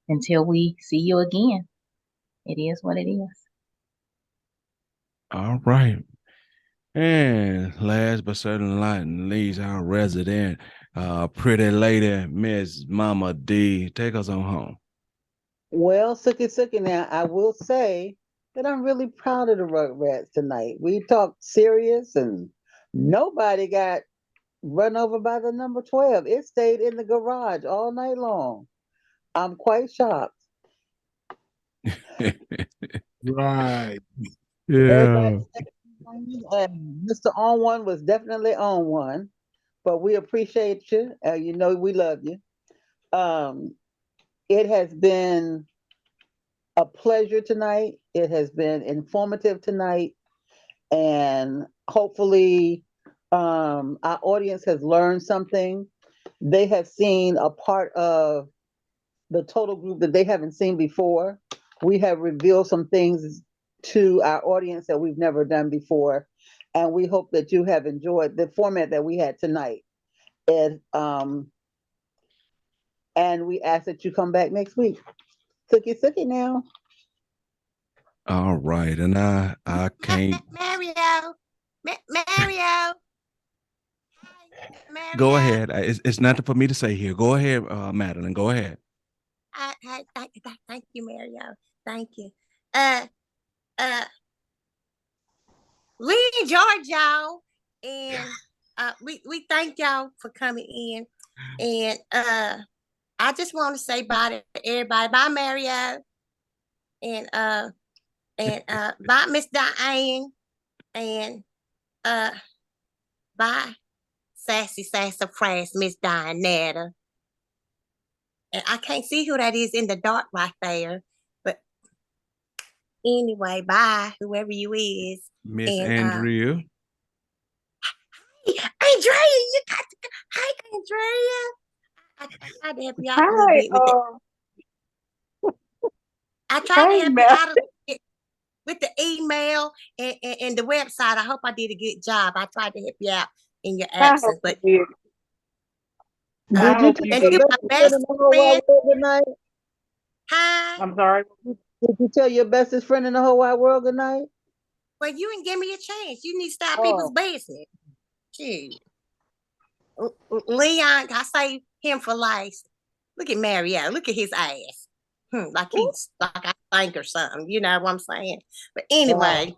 Until we see you again, it is what it is. All right. And last but certainly not least, our resident pretty lady, Miss Mama D. Take us on home. Well, Sookie now, I will say that I'm really proud of the Rugrats tonight. We talked serious and nobody got run over by the number 12. It stayed in the garage all night long. I'm quite shocked. Right. Yeah. Everybody and Mr. On One was definitely on one, but we appreciate you. You know we love you. Um, it has been a pleasure tonight. It has been informative tonight, and hopefully, our audience has learned something. They have seen a part of the total group that they haven't seen before. We have revealed some things to our audience that we've never done before, and we hope that you have enjoyed the format that we had tonight. And we ask that you come back next week. Sookie Sookie now. All right. And I can't Mario, Mario. Hi, go Mario. ahead. It's nothing for me to say here. Go ahead, Madeline. Go ahead. Thank you, Mario. Thank you. Uh, uh, we enjoyed y'all, and we thank y'all for coming in. And I just want to say bye to everybody. Bye, Mario, and bye, Miss Diane, and uh, bye, sassy sassafras, Miss Dianetta. And I can't see who that is in the dark right there, but anyway, bye, whoever you is. Miss And Andrea. Andrea, you got to go. Hi, Andrea. I tried to help you out a little Hi, bit with it. I tried to hi, help you Mel. out a little bit with the email and the website. I hope I did a good job. I tried to help you out in your I hope absence, but you did. I Did you hope tell you and your did. to my bestest friend best in the whole wide friend, world good night? hi. I'm sorry. Did you tell your bestest friend in the whole wide world good night? Well, you didn't give me a chance. You need to stop people's Oh, business. Gee. Leon, I say him for life. Look at Mario. Look at his ass. Like ooh, he's like I think or something. You know what I'm saying? But wow. anyway,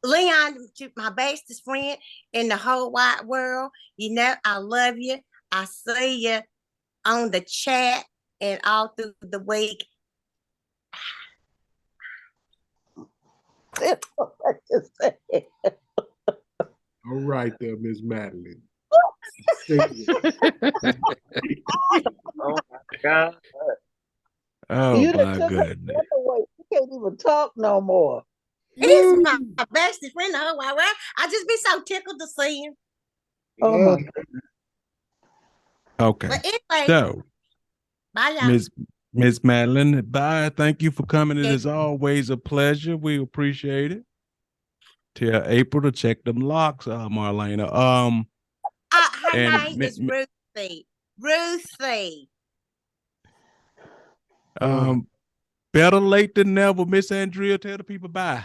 Leon, my bestest friend in the whole wide world. You know, I love you. I see you on the chat and all through the week. All right there, Miss Madeline. Oh my God. Oh You done my took her goodness. breath away. You can't even talk no more. He's my bestest friend in the whole wide world. I just be so tickled to see him. Oh Yeah. my God. Okay. But anyway, So, bye y'all. Miss Madeline, bye. Thank you for coming. It Yeah. is always a pleasure. We appreciate it. Tell April to check them locks, Marlena. Her And name is Ruthie. Ruthie. better late than never, Miss Andrea. Tell the people bye.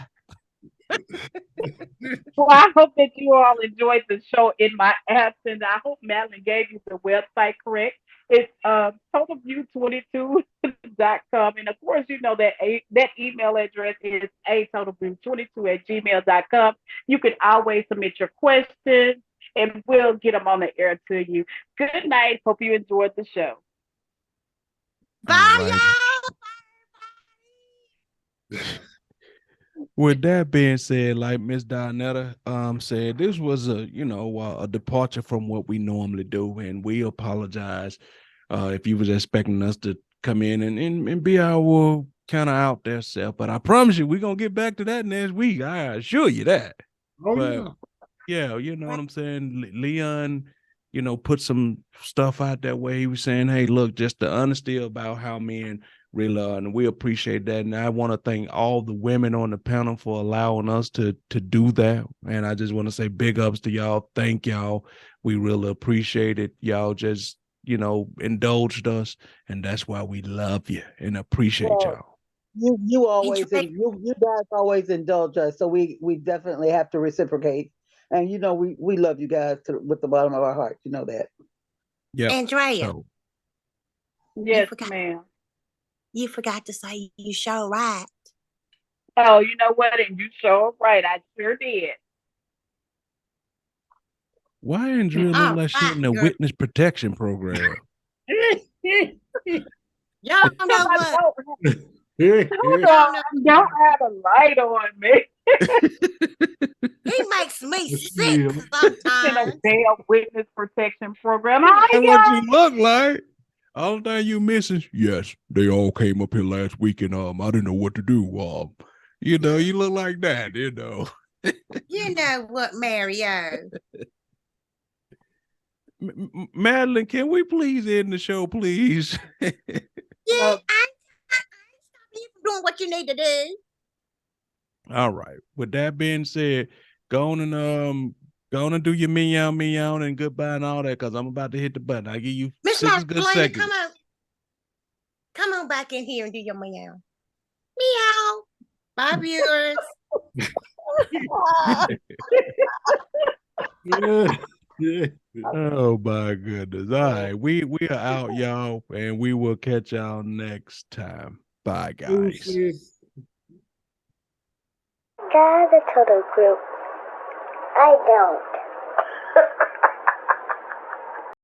Well, I hope that you all enjoyed the show in my absence. I hope Madeline gave you the website correct. It's totalview22.com. And of course, you know that that email address is atotalview22@gmail.com. You can always submit your questions and we'll get them on the air to you. Good night. Hope you enjoyed the show. Bye, All right. y'all. With that being said, like Miss Donetta said, this was a departure from what we normally do, and we apologize if you was expecting us to come in and be our kind of out there self. But I promise you, we're gonna get back to that next week. I assure you that. Oh, But yeah. yeah, you know what I'm saying? Leon, put some stuff out that way. He was saying, hey, look, just the honesty about how men really are, and we appreciate that. And I want to thank all the women on the panel for allowing us to do that. And I just want to say big ups to y'all. Thank y'all. We really appreciate it. Y'all just, indulged us, and that's why we love you and appreciate Well, y'all. you always Andrea, you guys always indulge us, so we definitely have to reciprocate. And we love you guys with the bottom of our heart. You know that. Yep. Andrea, So Yes, ma'am. you forgot to say you show right. Oh, you know what? And you sure right. I sure did. Why Andrea look All like she right, in the girl. witness protection program? Y'all know Somebody what? don't Y'all know don't have a light on me. he makes me It's sick real. In a sometimes. damn witness protection program. Hi, That's what y'all. you look like. All the thing you missing, yes, they all came up here last week and I didn't know what to do. You know, you look like that, you know. You know what, Mario? Madeline, can we please end the show, please? Yeah, I stop you from doing what you need to do. All right. With that being said, go on and do your meow meow and goodbye and all that, because I'm about to hit the button. I give you Miss 6 good Marlene, seconds. come on back in here and do your meow. Meow. Bye, viewers. Oh my goodness. All right. We are out, y'all, and we will catch y'all next time. Bye, guys. Deuces. Got a total group. I don't.